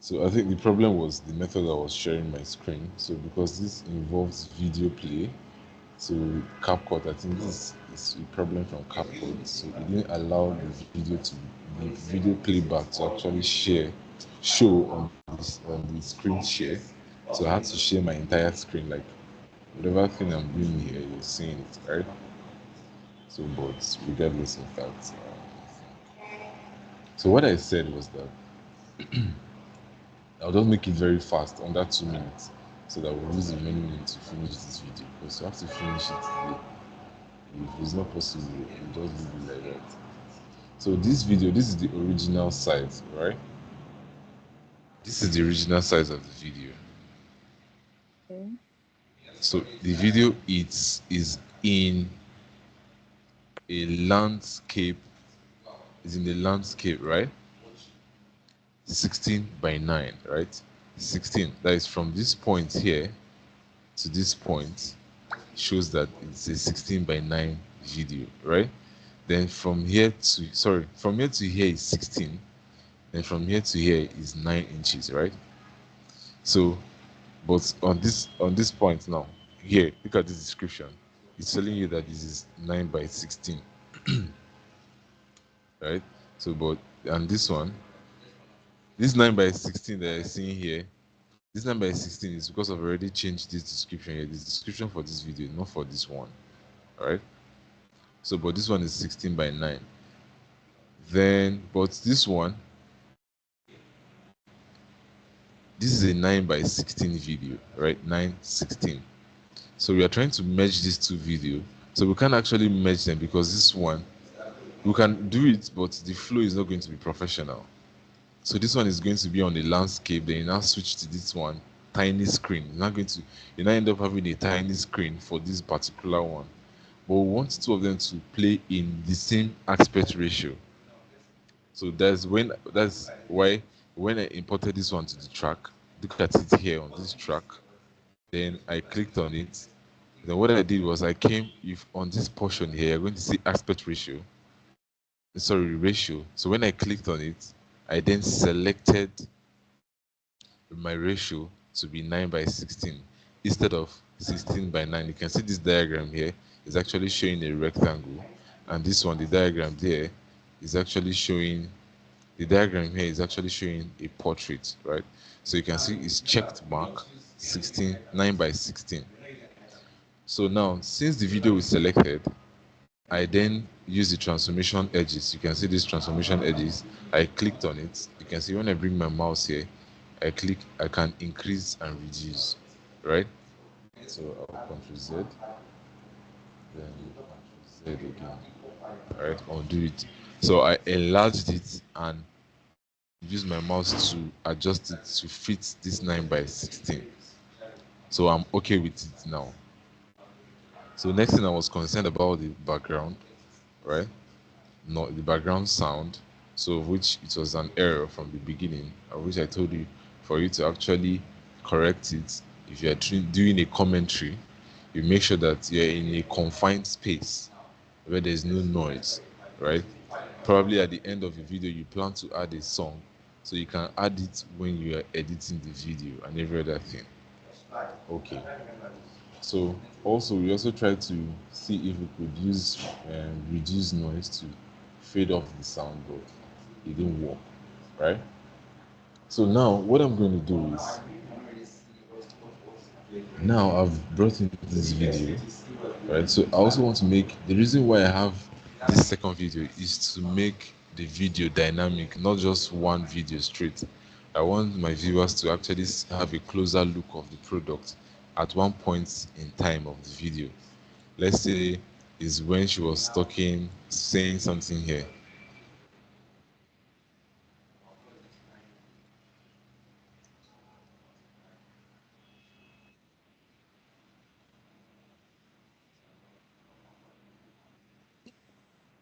So I think the problem was the method I was sharing my screen. So because this involves video play, so CapCut, I think this is a problem from CapCut. So it didn't allow the video playback to actually show on the screen share. So I had to share my entire screen like whatever thing I'm doing here, you're seeing it, right? So, but regardless of that, so what I said was that I'll just make it very fast under 2 minutes, so that we'll use the remaining minutes to finish this video because you have to finish it today. If it's not possible, we'll just leave it like that. So this video, this is the original size, right? This is the original size of the video. Okay. So the video is in a landscape, is in the landscape, right? 16 by 9, right? 16. That is from this point here to this point shows that it's a 16 by 9 video, right? Then from here to from here to here is 16. Then from here to here is 9 inches, right? So, but on this point now, here, look at this description. It's telling you that this is 9 by 16, right? So, but and this one, this 9 by 16 that you're seeing here, this 9 by 16 is because I've already changed this description here. This description for this video, not for this one, all right? So, but this one is 16 by 9. Then, but this is a 9 by 16 video, right? 9:16. So we are trying to merge these two videos. So we can't actually merge them because this one, we can do it, but the flow is not going to be professional. So this one is going to be on the landscape, then you now switch to this one, tiny screen. You now end up having a tiny screen for this particular one. But we want two of them to play in the same aspect ratio. So that's why when I imported this one to the track, look at it here on this track, then I clicked on it. Then what I did was I came if on this portion here, you're going to see aspect ratio. Sorry, ratio. So when I clicked on it, I then selected my ratio to be 9 by 16 instead of 16 by 9. You can see this diagram here is actually showing a rectangle, and this one, the diagram there, is actually showing the diagram here is actually showing a portrait, right? So you can see it's checked mark 16 9 by 16. So now, since the video is selected, I then use the transformation edges. You can see these transformation edges. I clicked on it. You can see when I bring my mouse here, I can increase and reduce, right? So I'll Ctrl Z, then Ctrl Z again, all right? I'll do it. So I enlarged it and use my mouse to adjust it to fit this 9 by 16. So I'm okay with it now. So next thing I was concerned about the background, right? Not the background sound. So which it was an error from the beginning, of which I told you for you to actually correct it. If you are doing a commentary, you make sure that you're in a confined space where there's no noise, right? Probably at the end of the video, you plan to add a song, so you can add it when you are editing the video and every other thing. Okay. So also we also try to see if we could use reduce noise to fade off the sound, but it didn't work, right? So now what I'm going to do is now I've brought in this video, right? So I also want to make the reason why I have this second video is to make the video dynamic, not just one video straight. I want my viewers to actually have a closer look of the product at one point in time of the video. Let's say is when she was talking, saying something here.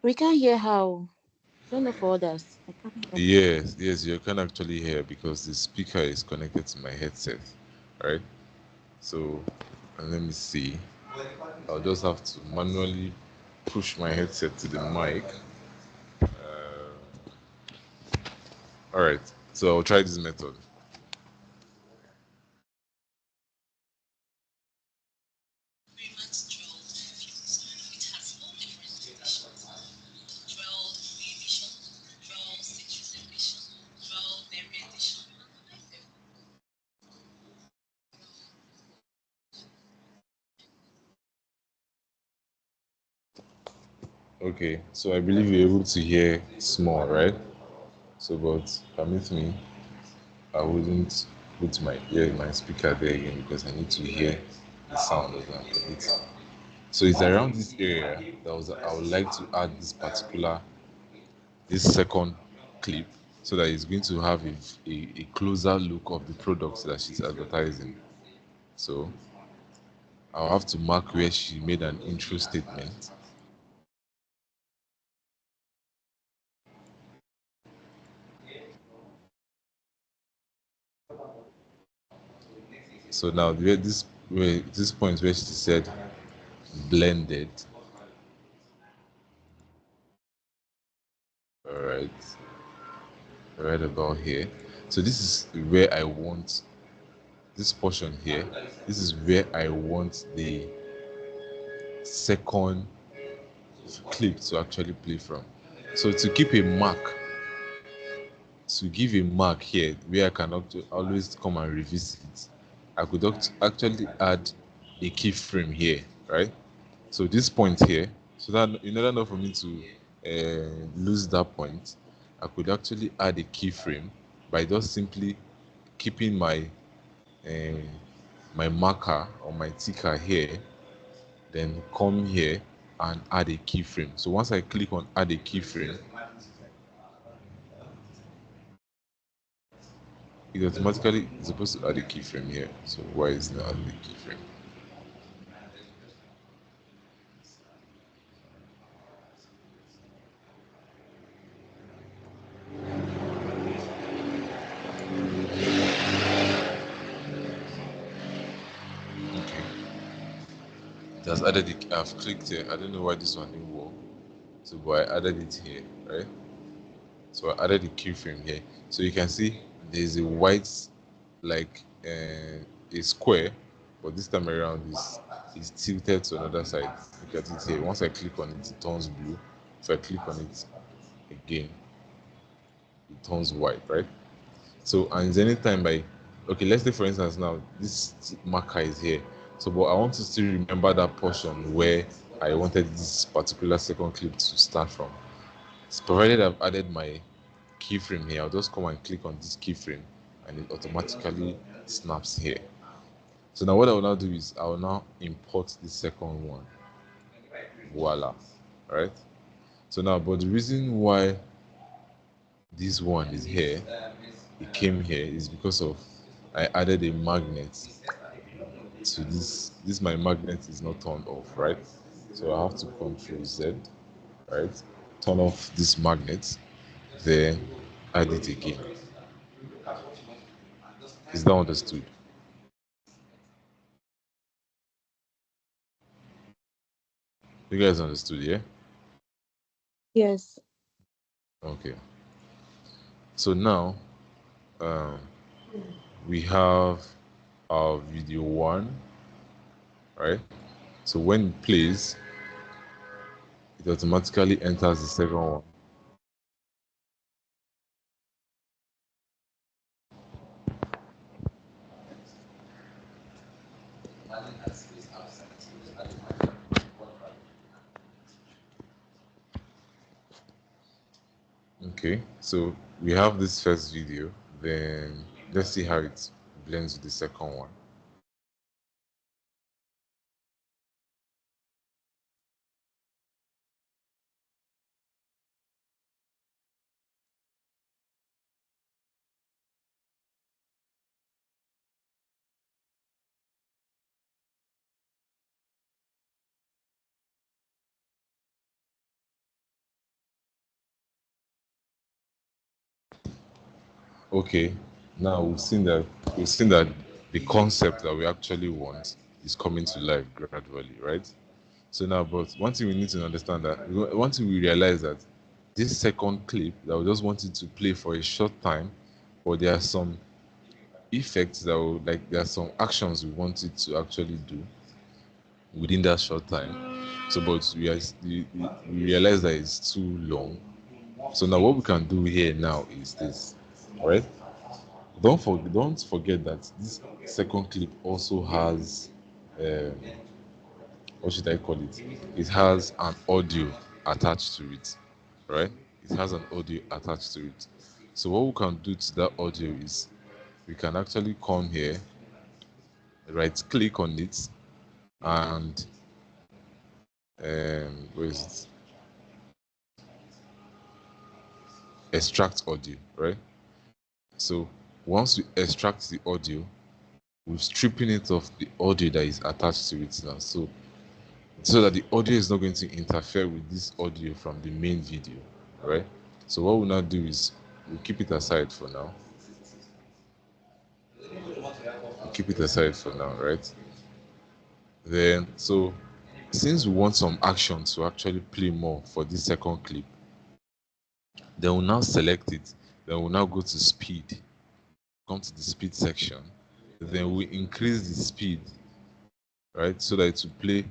We can't hear how. I don't know for others. I can't hear. Yes, you can actually hear because the speaker is connected to my headset, right? So, and let me see. I'll just have to manually push my headset to the mic. All right, so I'll try this method. Okay, so I believe you're able to hear small, right? So, but permit me, I wouldn't put my speaker there again because I need to hear the sound of that a bit. So it's around this area that I would like to add this second clip so that it's going to have a closer look of the products that she's advertising. So I'll have to mark where she made an intro statement. So now where this point where she said blended. All right about here. So this is where I want this portion here. This is where I want the second clip to actually play from. So to give a mark here where I can always come and revisit, I could actually add a keyframe here, right? So this point here, so that in order not for me to lose that point, I could actually add a keyframe by just simply keeping uh, my marker or my ticker here, then come here and add a keyframe. So once I click on add a keyframe, it automatically is supposed to add a keyframe here. So why is not adding a keyframe? Okay, it has added it. I've clicked here. I don't know why this one didn't work. So but I added it here, right? So I added the keyframe here. So you can see there's a white, like a square, but this time around is tilted to another side. Look at it here. Once I click on it, it turns blue. If I click on it again, it turns white, right? So and anytime by okay, let's say for instance now this marker is here. So but I want to still remember that portion where I wanted this particular second clip to start from. So provided I've added my keyframe here, I'll just come and click on this keyframe and it automatically snaps here. So now what I will now do is I will now import the second one. Voila. Right? So now but the reason why this one is here, it came here is because of I added a magnet to this my magnet is not turned off, right? So I have to control Z, right? Turn off this magnet, then add it again. Is that understood? You guys understood, yeah? Yes. Okay. So now um, we have our video one, right? So when it plays, it automatically enters the second one. Okay, so we have this first video, then let's see how it blends with the second one. Okay, now we've seen that the concept that we actually want is coming to life gradually, right? So now, but one thing we need to understand that one thing we realize that this second clip that we just wanted to play for a short time, but there are some effects that will, like there are some actions we wanted to actually do within that short time. So, but we realize that it's too long. So now what we can do here now is this, right? Don't forget that this second clip also has um, what should I call it? It has an audio. attached to it, right? It has an audio attached to it. So what we can do to that audio is we can actually come here, right click on it, and where is it? Extract audio, right? So once we extract the audio, we're stripping it of the audio that is attached to it now. So that the audio is not going to interfere with this audio from the main video, right? So what we'll now do is we'll keep it aside for now. Keep it aside for now, right? Then, so since we want some action to actually play more for this second clip, then we'll now select it. Then we'll now go to speed, come to the speed section. Then we increase the speed, right? So that it will play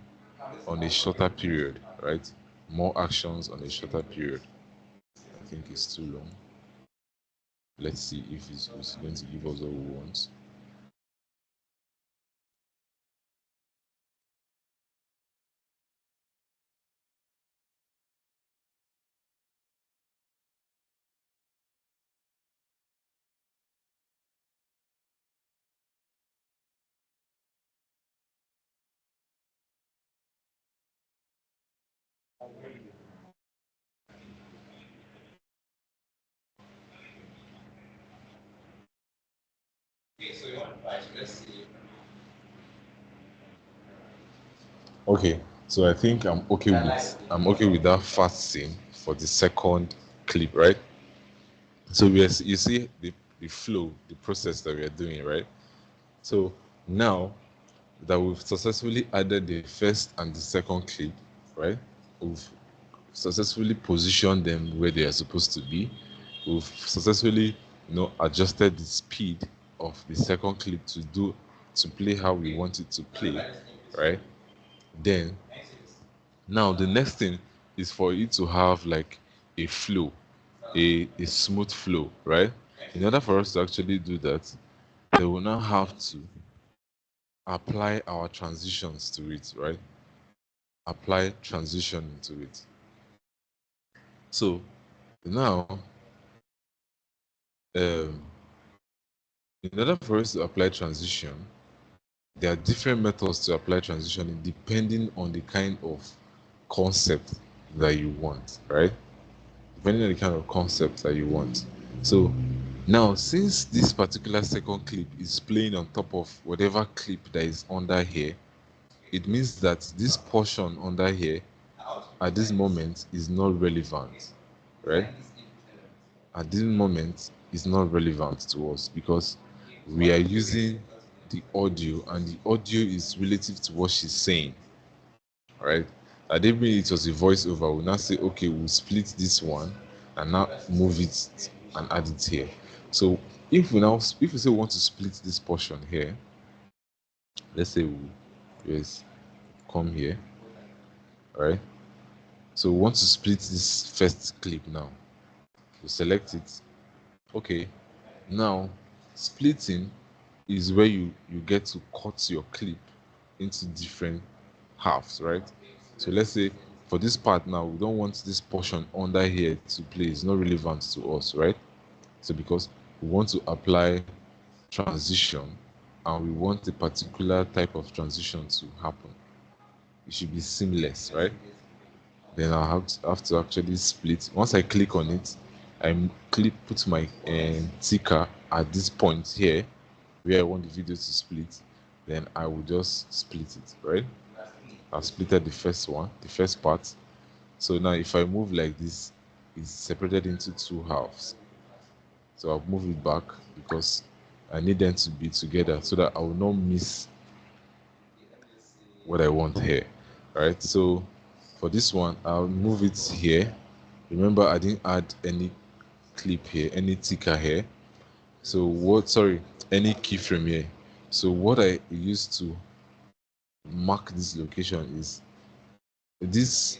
on a shorter period, right? More actions on a shorter period. I think it's too long. Let's see if it's going to give us what we want. Okay, so I think I'm okay with that fast scene for the second clip, right? So you see the flow, the process that we are doing, right? So now that we've successfully added the first and the second clip, right? We've successfully positioned them where they are supposed to be. We've successfully, adjusted the speed of the second clip to play how we want it to play, right? Then now the next thing is for it to have like a flow, a smooth flow, right? In order for us to actually do that, they will now have to apply our transitions to it, right? Apply transition to it. So now, um, in order for us to apply transition, there are different methods to apply transition depending on the kind of concept that you want, right? Depending on the kind of concept that you want. So now, since this particular second clip is playing on top of whatever clip that is under here, it means that this portion under here at this moment is not relevant, right? At this moment is not relevant to us because we are using the audio and the audio is relative to what she's saying, right? I didn't mean it was a voiceover. We'll now say, okay, we'll split this one and now move it and add it here. So if we say we want to split this portion here, let's say we yes come here, right? So we want to split this first clip now. We select it. Okay, now splitting is where you get to cut your clip into different halves, right? So let's say for this part now, we don't want this portion under here to play. It's not relevant to us, right? So because we want to apply transition and we want a particular type of transition to happen, it should be seamless, right? Then I'll have to actually split. Once I click on it, put my ticker at this point here where I want the video to split, then I will just split it, right? I've splitted the first one, the first part. So now if I move like this, it's separated into two halves. So I'll move it back because I need them to be together so that I will not miss what I want here, right? So for this one, I'll move it here. Remember, I didn't add any clip here, any ticker here. So any keyframe here. So what I used to mark this location is this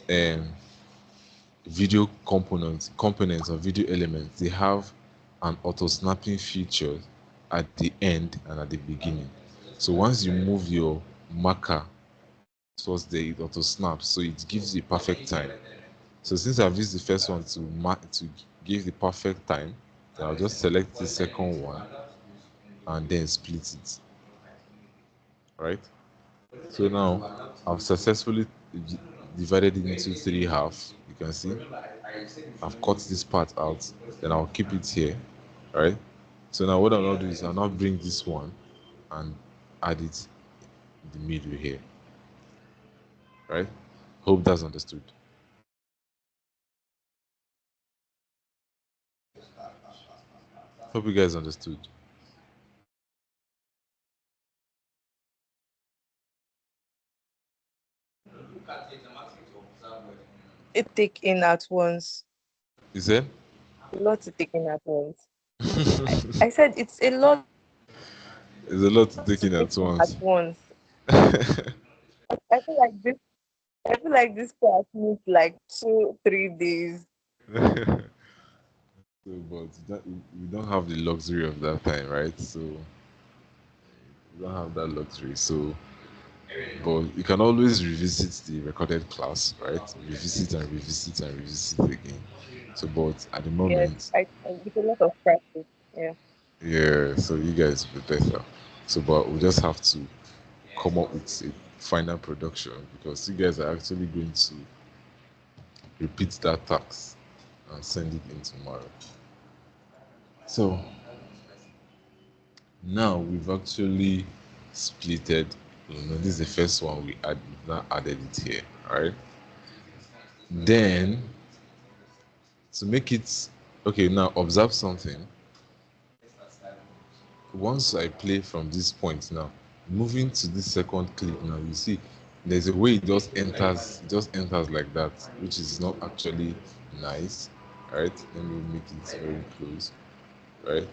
video components or video elements. They have an auto snapping feature at the end and at the beginning. So once you move your marker towards there, it auto snaps, so it gives you perfect time. So since I've used the first one to give the perfect time, then I'll just select the second one and then split it, right? So now I've successfully divided it into three halves. You can see I've cut this part out, then I'll keep it here, right? So now what I'll now do is I'll now bring this one and add it in the middle here, right? Hope that's understood. Hope you guys understood. It take in at once. Is it? A lot to take in at once. I said it's a lot There's a lot to to take in take at in at once. once. I feel like this. I feel like this class needs like 2, 3 days. So, but we don't have the luxury of that time, right? So we don't have that luxury. So, but you can always revisit the recorded class, right? Revisit and revisit and revisit again. So, but at the Yes, moment, with a lot of practice. Yeah. yeah. So you guys will be better. So, but we just have to come up with a final production because you guys are actually going to repeat that task and send it in tomorrow. So now we've actually splitted. This is the first one we've now added it here. All right. Then to make it okay, now observe something. Once I play from this point now, moving to this second clip now, you see there's a way it just enters like that, which is not actually nice. All right. Let me make it very close. Right.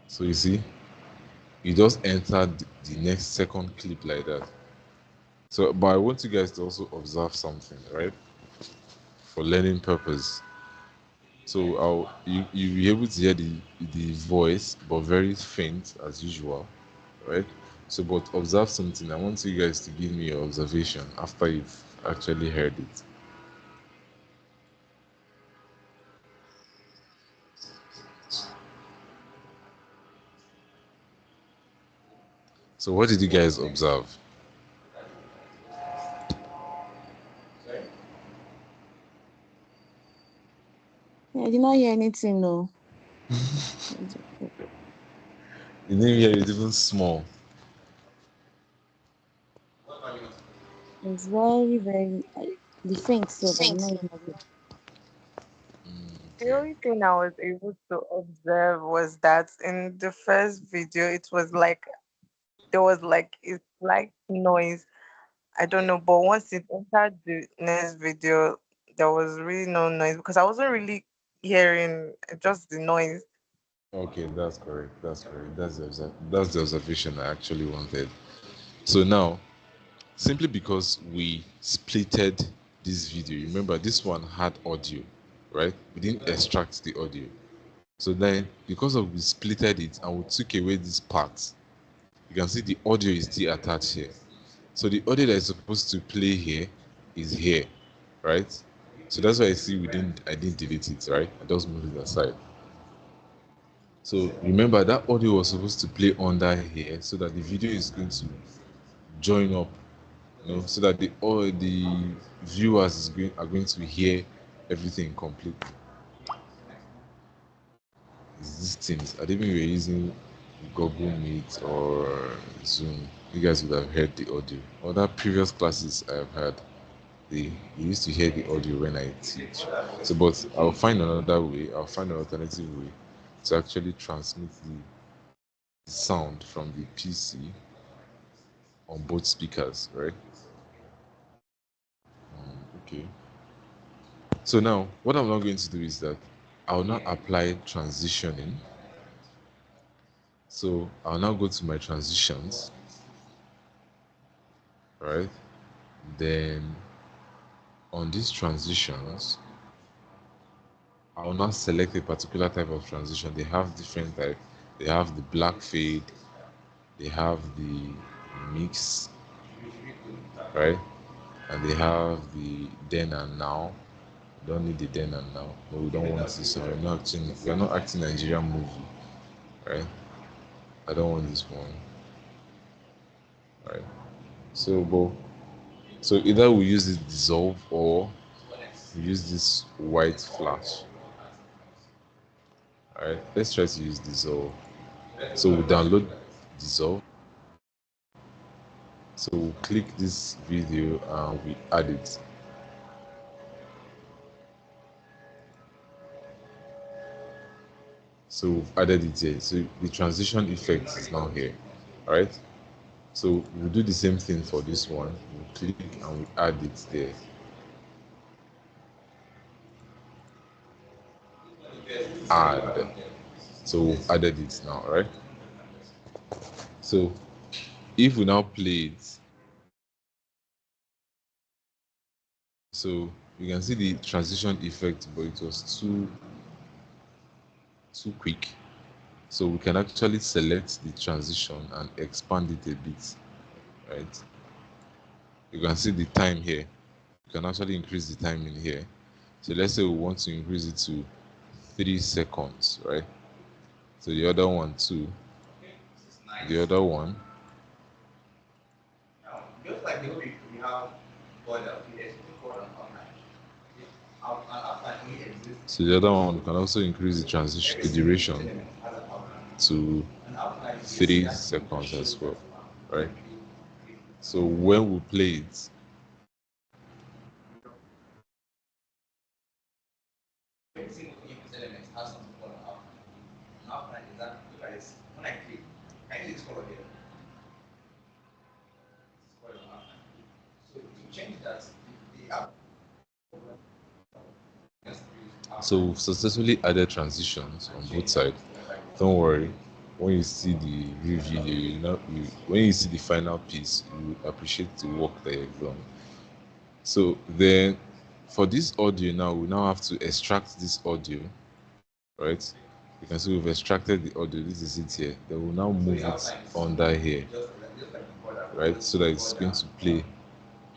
So you see, you just entered the next second clip like that. So, but I want you guys to also observe something, right? For learning purpose. So you'll be able to hear the voice, but very faint as usual, right? So, but observe something. I want you guys to give me your observation after you've actually heard it. So, what did you guys observe? I did not hear anything, no. You didn't hear it even small. It's very, very the faint self. I did not hear nothing. The Okay. only thing I was able to observe was that in the first video, it was like there was like a slight noise. I don't know, but once it entered the next video, there was really no noise because I wasn't really hearing just the noise. Okay, that's correct. That's correct. That's the observation I actually wanted. So now, simply because we splitted this video, remember this one had audio, right? We didn't extract the audio. So then, because of we splitted it and we took away this part, you can see the audio is still attached here. So the audio that is supposed to play here is here, right? So that's why I didn't delete it, right? I just moved it aside. So remember that audio was supposed to play under here so that the video is going to join up, so that the all the viewers are going to hear everything completely. It's these things. I didn't even were using Google Meet or Zoom. You guys would have heard the audio. Other previous classes I've had, they you used to hear the audio when I teach. So, but I'll find another way. I'll find an alternative way to actually transmit the sound from the PC on both speakers, right? Okay. So now, what I'm now going to do is that I'll now apply transitioning. So I'll now go to my transitions, right? Then on these transitions, I'll now select a particular type of transition. They have different type. They have the black fade, they have the mix, right? And they have the then and now. We don't need the then and now. No, we don't want this. We're not acting Nigerian movie, right? I don't want this one, right? So either we use this dissolve or we use this white flash. Alright, let's try to use dissolve. So we download dissolve. So we'll click this video and we add it. So we've added it here. So the transition effect is now here. Alright. So we'll do the same thing for this one. We'll click and we add it there. Add. So we've added it now, right? So if we now play it, so you can see the transition effect, but it was too quick. So we can actually select the transition and expand it a bit, right? You can see the time here. You can actually increase the time in here. So let's say we want to increase it to 3 seconds, right? So the other one too. The other one. So the other one we can also increase the transition, the duration to 3 seconds as well, right? So when we play it, so we've successfully added transitions on both sides. Don't worry. When you see the review, when you see the final piece, you appreciate the work that you've done. So then, for this audio now, we now have to extract this audio, right? You can see we've extracted the audio. This is it here. Then we'll now move it under here, right? So that it's going to play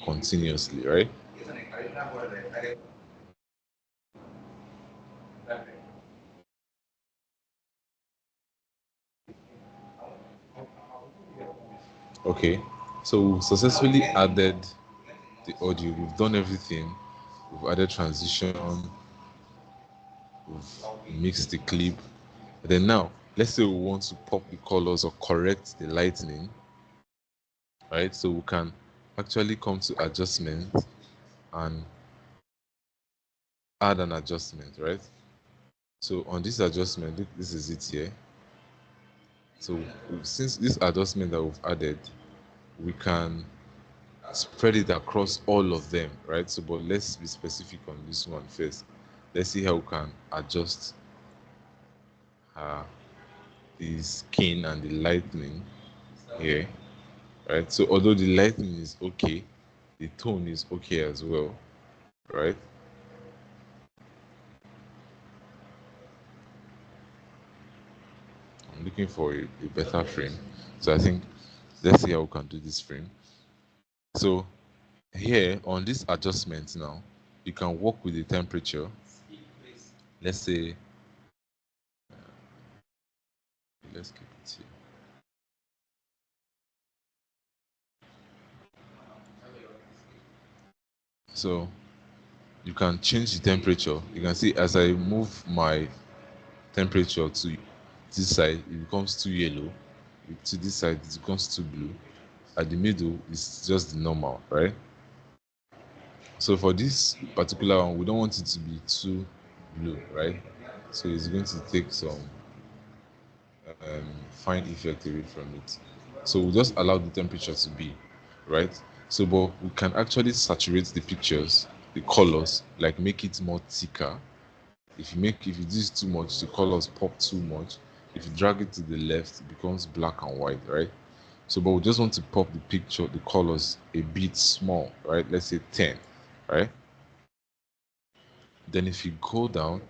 continuously, right? Okay. So we've successfully added the audio. We've done everything. We've added transition. We've mixed the clip. And then now, let's say we want to pop the colors or correct the lightning, right? So we can actually come to adjustment and add an adjustment, right? So on this adjustment, look, this is it here. So since this adjustment that we've added, we can spread it across all of them, right? So, but let's be specific on this one first. Let's see how we can adjust uh, the skin and the lightning here, right? So, although the lightning is okay, the tone is okay as well, right? I'm looking for a better frame, so I think let's see how we can do this frame. So, here on this adjustment now, you can work with the temperature. Let's say, let's keep it here. So you can change the temperature. You can see as I move my temperature to this side, it becomes too yellow. To this side, it becomes too blue. At the middle, it's just the normal, right? So for this particular one, we don't want it to be too blue, right? So it's going to take some fine effect away from it. So we'll just allow the temperature to be, right? So, but we can actually saturate the pictures, the colors, like make it more thicker. If you do this too much, the colors pop too much. If you drag it to the left, it becomes black and white, right? So, but we just want to pop the picture, the colors a bit small, right? Let's say 10, right? Then if you go down,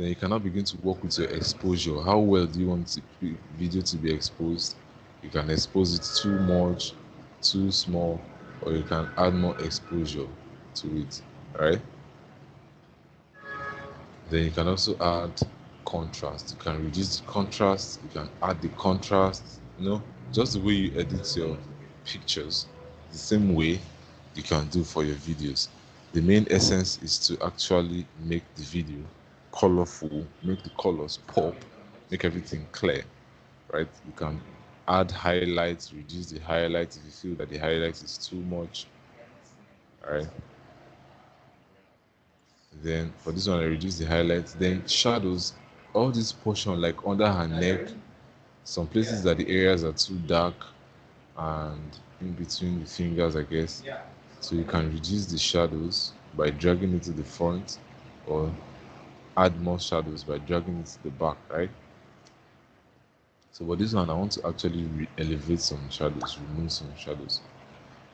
Then you can now begin to work with your exposure. How well do you want the video to be exposed? You can expose it too much, too small, or you can add more exposure to it, right? Then you can also add contrast. You can reduce the contrast, you can add the contrast, just the way you edit your pictures, the same way you can do for your videos. The main essence is to actually make the video colorful, make the colors pop, make everything clear, right? You can add highlights, reduce the highlights if you feel that the highlights is too much, right? Then for this one, I reduce the highlights. Then shadows, all this portion like under her neck, some places that the areas are too dark and in between the fingers, I guess. So you can reduce the shadows by dragging it to the front, or add more shadows by dragging it to the back, right? So for this one, I want to actually elevate some shadows, remove some shadows.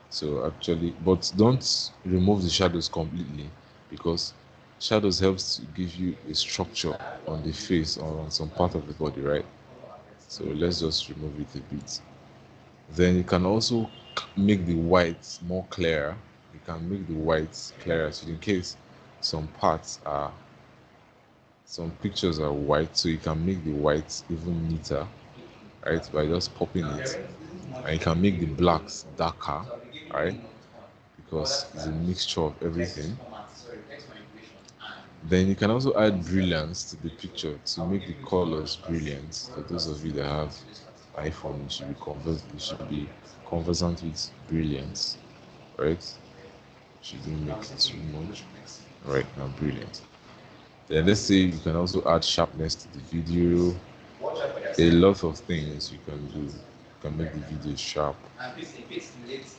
So actually, but don't remove the shadows completely, because shadows helps to give you a structure on the face or on some part of the body, right? So let's just remove it a bit. Then you can also make the whites more clearer. You can make the whites clearer, so in case some parts are, some pictures are white, so you can make the whites even neater, right, by just popping it. And you can make the blacks darker, right, because it's a mixture of everything. Then you can also add brilliance to the picture to make the colors brilliant. For those of you that have iPhone, you should be conversant with brilliance, right? Shouldn't make it too much. Right now, brilliant. Then let's say you can also add sharpness to the video. A lot of things you can do. You can make the video sharp.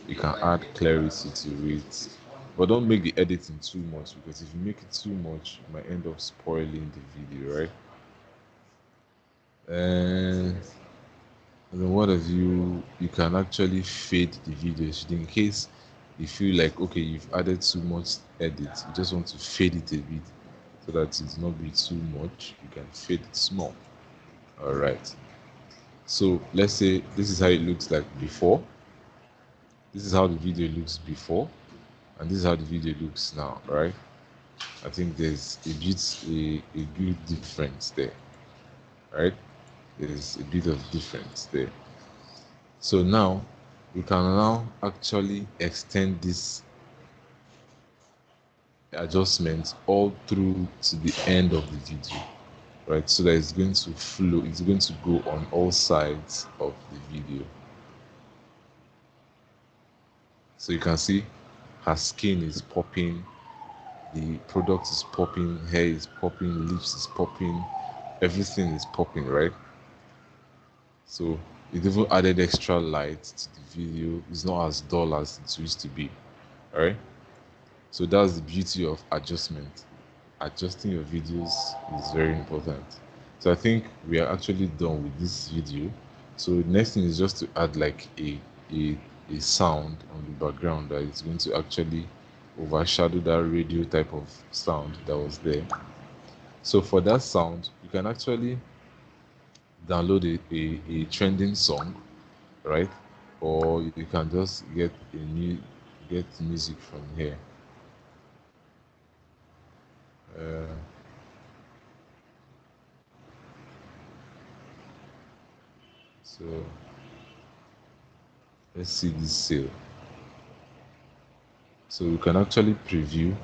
You can add clarity to it. But don't make the editing too much, because if you make it too much, you might end up spoiling the video, right? And then what have you can actually fade the videos in case you feel like, okay, you've added too much edit, you just want to fade it a bit so that it's not be too much. You can fade it small. All right, so let's say this is how it looks like before. This is how the video looks before, and this is how the video looks now, right? I think there's a good difference there, right? There's a bit of difference there. So now we can now actually extend this adjustment all through to the end of the video, right? So that it's going to flow, it's going to go on all sides of the video. So you can see her skin is popping, the product is popping, hair is popping, lips is popping, everything is popping, right? So it even added extra light to the video. It's not as dull as it used to be, right? So that's the beauty of adjustment. Adjusting your videos is very important. So I think we are actually done with this video. So the next thing is just to add like a, a sound on the background that is going to actually overshadow that radio type of sound that was there. So for that sound, you can actually download a trending song, right? Or you can just get music from here. Uh, so let's see this sale. So you can actually preview.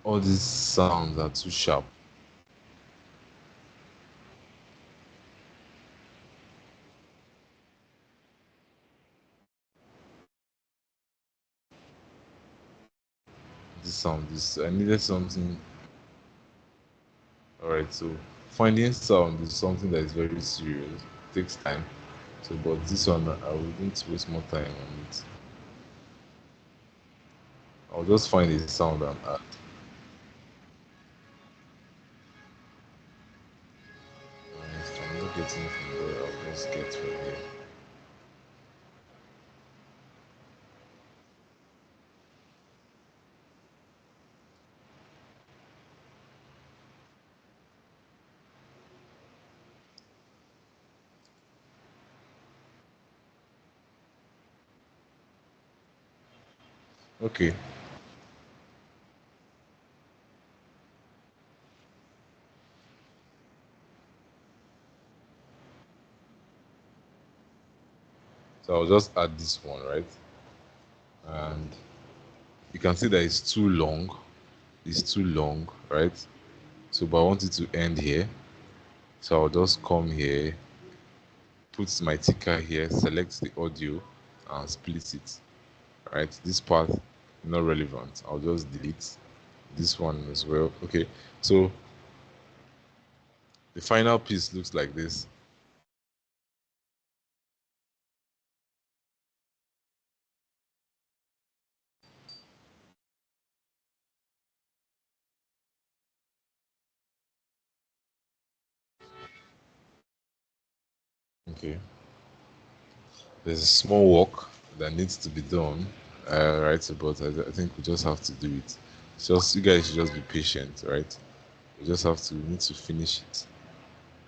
All these sounds are too sharp. This I needed something. All right, so finding sound is something that is very serious. It takes time. So, but this one, I wouldn't waste more time on it. I'll just find a sound and add. And if I'm not getting from there, I'll just get from here. Okay, so I'll just add this one, right? And you can see that it's too long. It's too long, right? So, but I want it to end here. So I'll just come here, put my ticker here, select the audio, and split it. Right? This part not relevant. I'll just delete this one as well. Okay. So the final piece looks like this. Okay. There's a small work that needs to be done. Right. So, but I think we just have to do it. It's just you guys should just be patient, right? We just have to we need to finish it.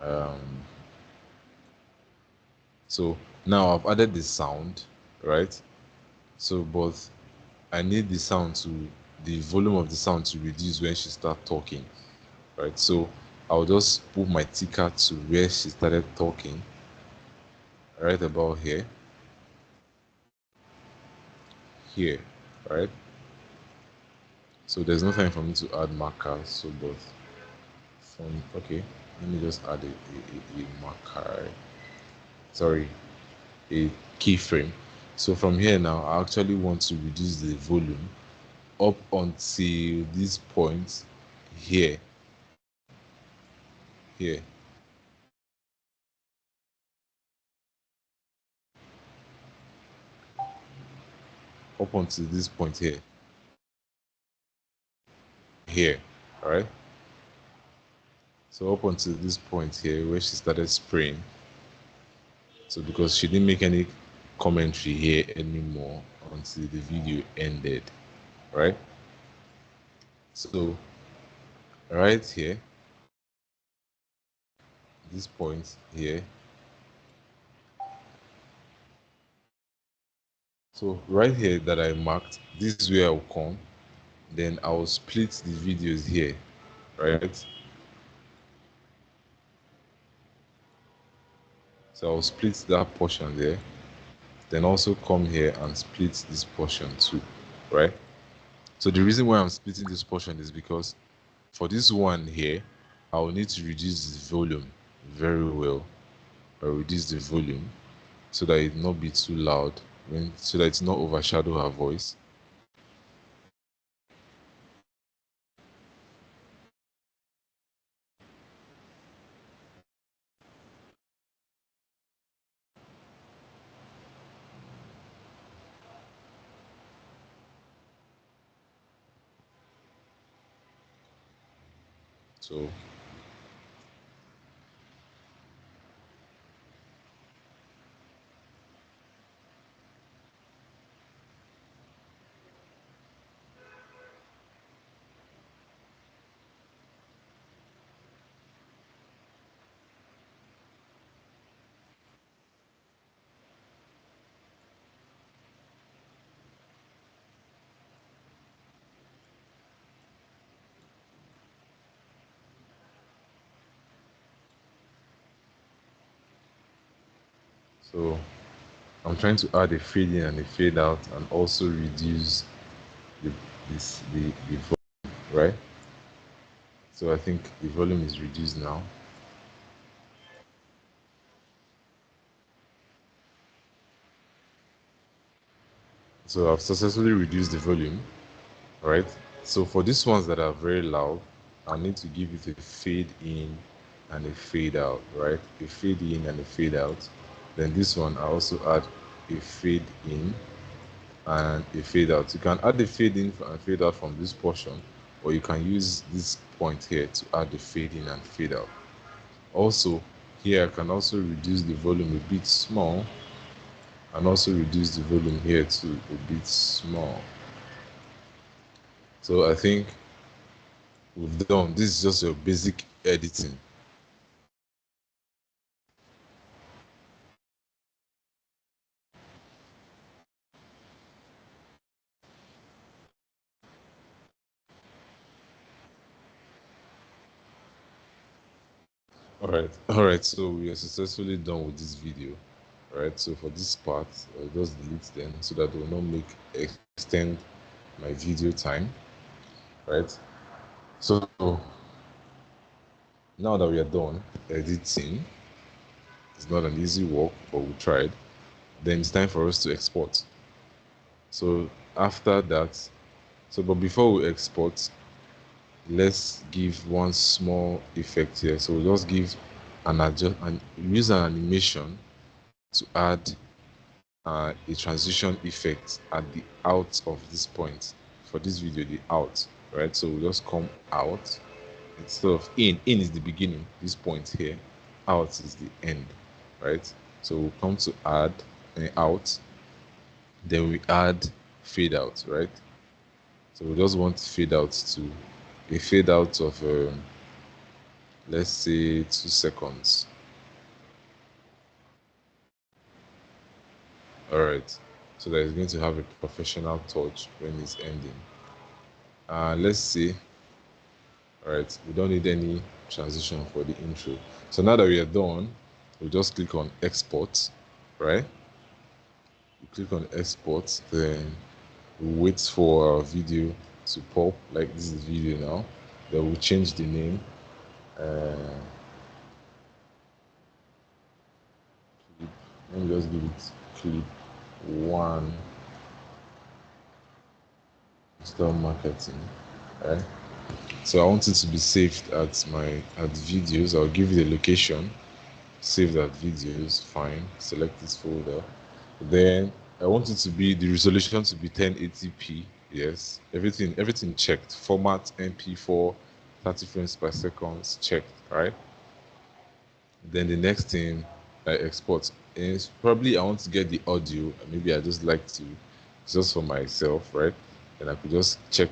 Um, so now I've added the sound, right? So, but I need the volume of the sound to reduce when she start talking, right? So I'll just move my ticker to where she started talking, right about here, here, right? So there's no time for me to add markers. So, but from okay, let me just add a marker. Sorry, a keyframe. So from here now, I actually want to reduce the volume up until this point here, here. Up until this point here, here, all right? So up until this point here where she started spraying, so because she didn't make any commentary here anymore until the video ended, right? So right here, this point here, so right here that I marked, this is where I'll come, then I'll split the videos here, right? So I'll split that portion there, then also come here and split this portion too, right? So the reason why I'm splitting this portion is because for this one here, I will need to reduce the volume very well, or reduce the volume so that it not be too loud, so that it's not overshadow her voice. So so I'm trying to add a fade in and a fade out and also reduce the the volume, right? So I think the volume is reduced now. So I've successfully reduced the volume, right? So for these ones that are very loud, I need to give it a fade in and a fade out, right? A fade in and a fade out. Then this one, I also add a fade in and a fade out. You can add a fade in and fade out from this portion, or you can use this point here to add the fade in and fade out. Also, here I can also reduce the volume a bit small, and also reduce the volume here to a bit small. So I think we've done. This is just your basic editing. All right, so we are successfully done with this video. All right, so for this part, I'll just delete them so that they will not make extend my video time. Right, so now that we are done editing, it's not an easy work, but we tried. Then it's time for us to export. So after that, but before we export, let's give one small effect here. So we'll just give an adjust and use an animation to add a transition effect at the out of this point. For this video, the out, right? So we'll just come out instead of in. In is the beginning, this point here. Out is the end, right? So we'll come to add out, then we add fade out, right? So we just want to fade out to a fade out of let's say 2 seconds. All right, so that is going to have a professional touch when it's ending. Let's see. All right, we don't need any transition for the intro. So now that we are done, we just click on export, right? We click on export, then we wait for our video to pop, like this is video now. Then we'll change the name. Let me just give it clip one digital marketing, right? So I want it to be saved at videos. I'll give you the location, save that videos, fine, select this folder. Then I want it to be the resolution to be 1080p. Yes, everything checked. Format MP4, 30 frames per second checked, right? Then the next thing I export is probably I want to get the audio. Maybe I just like to just for myself, right? And I could just check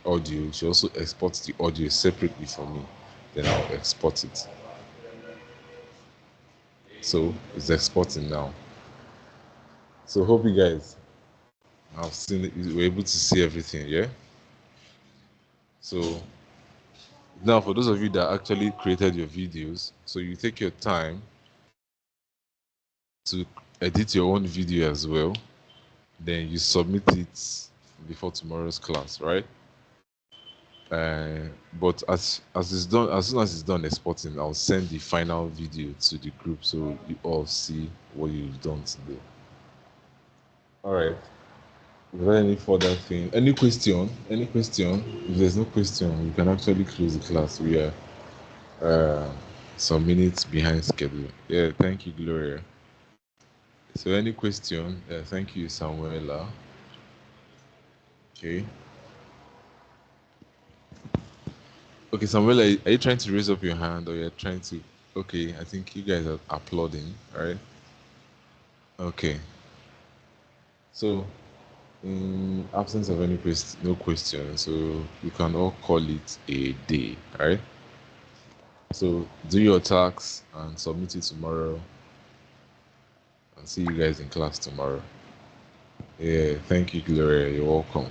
audio. She also exports the audio separately for me. Then I'll export it. So it's exporting now. So hope you guys have seen it. You were able to see everything, yeah? So now for those of you that actually created your videos, so you take your time to edit your own video as well. Then you submit it before tomorrow's class, right? But as it's done, as soon as it's done exporting, I'll send the final video to the group so you all see what you've done today. All right. Is there any further thing? Any question? Any question? If there's no question, we can actually close the class. We are some minutes behind schedule. Yeah, thank you, Gloria. So, any question? Thank you, Samuela. Okay. Okay, Samuel, are you trying to raise up your hand or you're trying to? Okay, I think you guys are applauding, all right? Okay. So, in absence of any no question, so you can all call it a day, all right? So, do your tasks and submit it tomorrow, and see you guys in class tomorrow. Yeah, thank you, Gloria. You're welcome.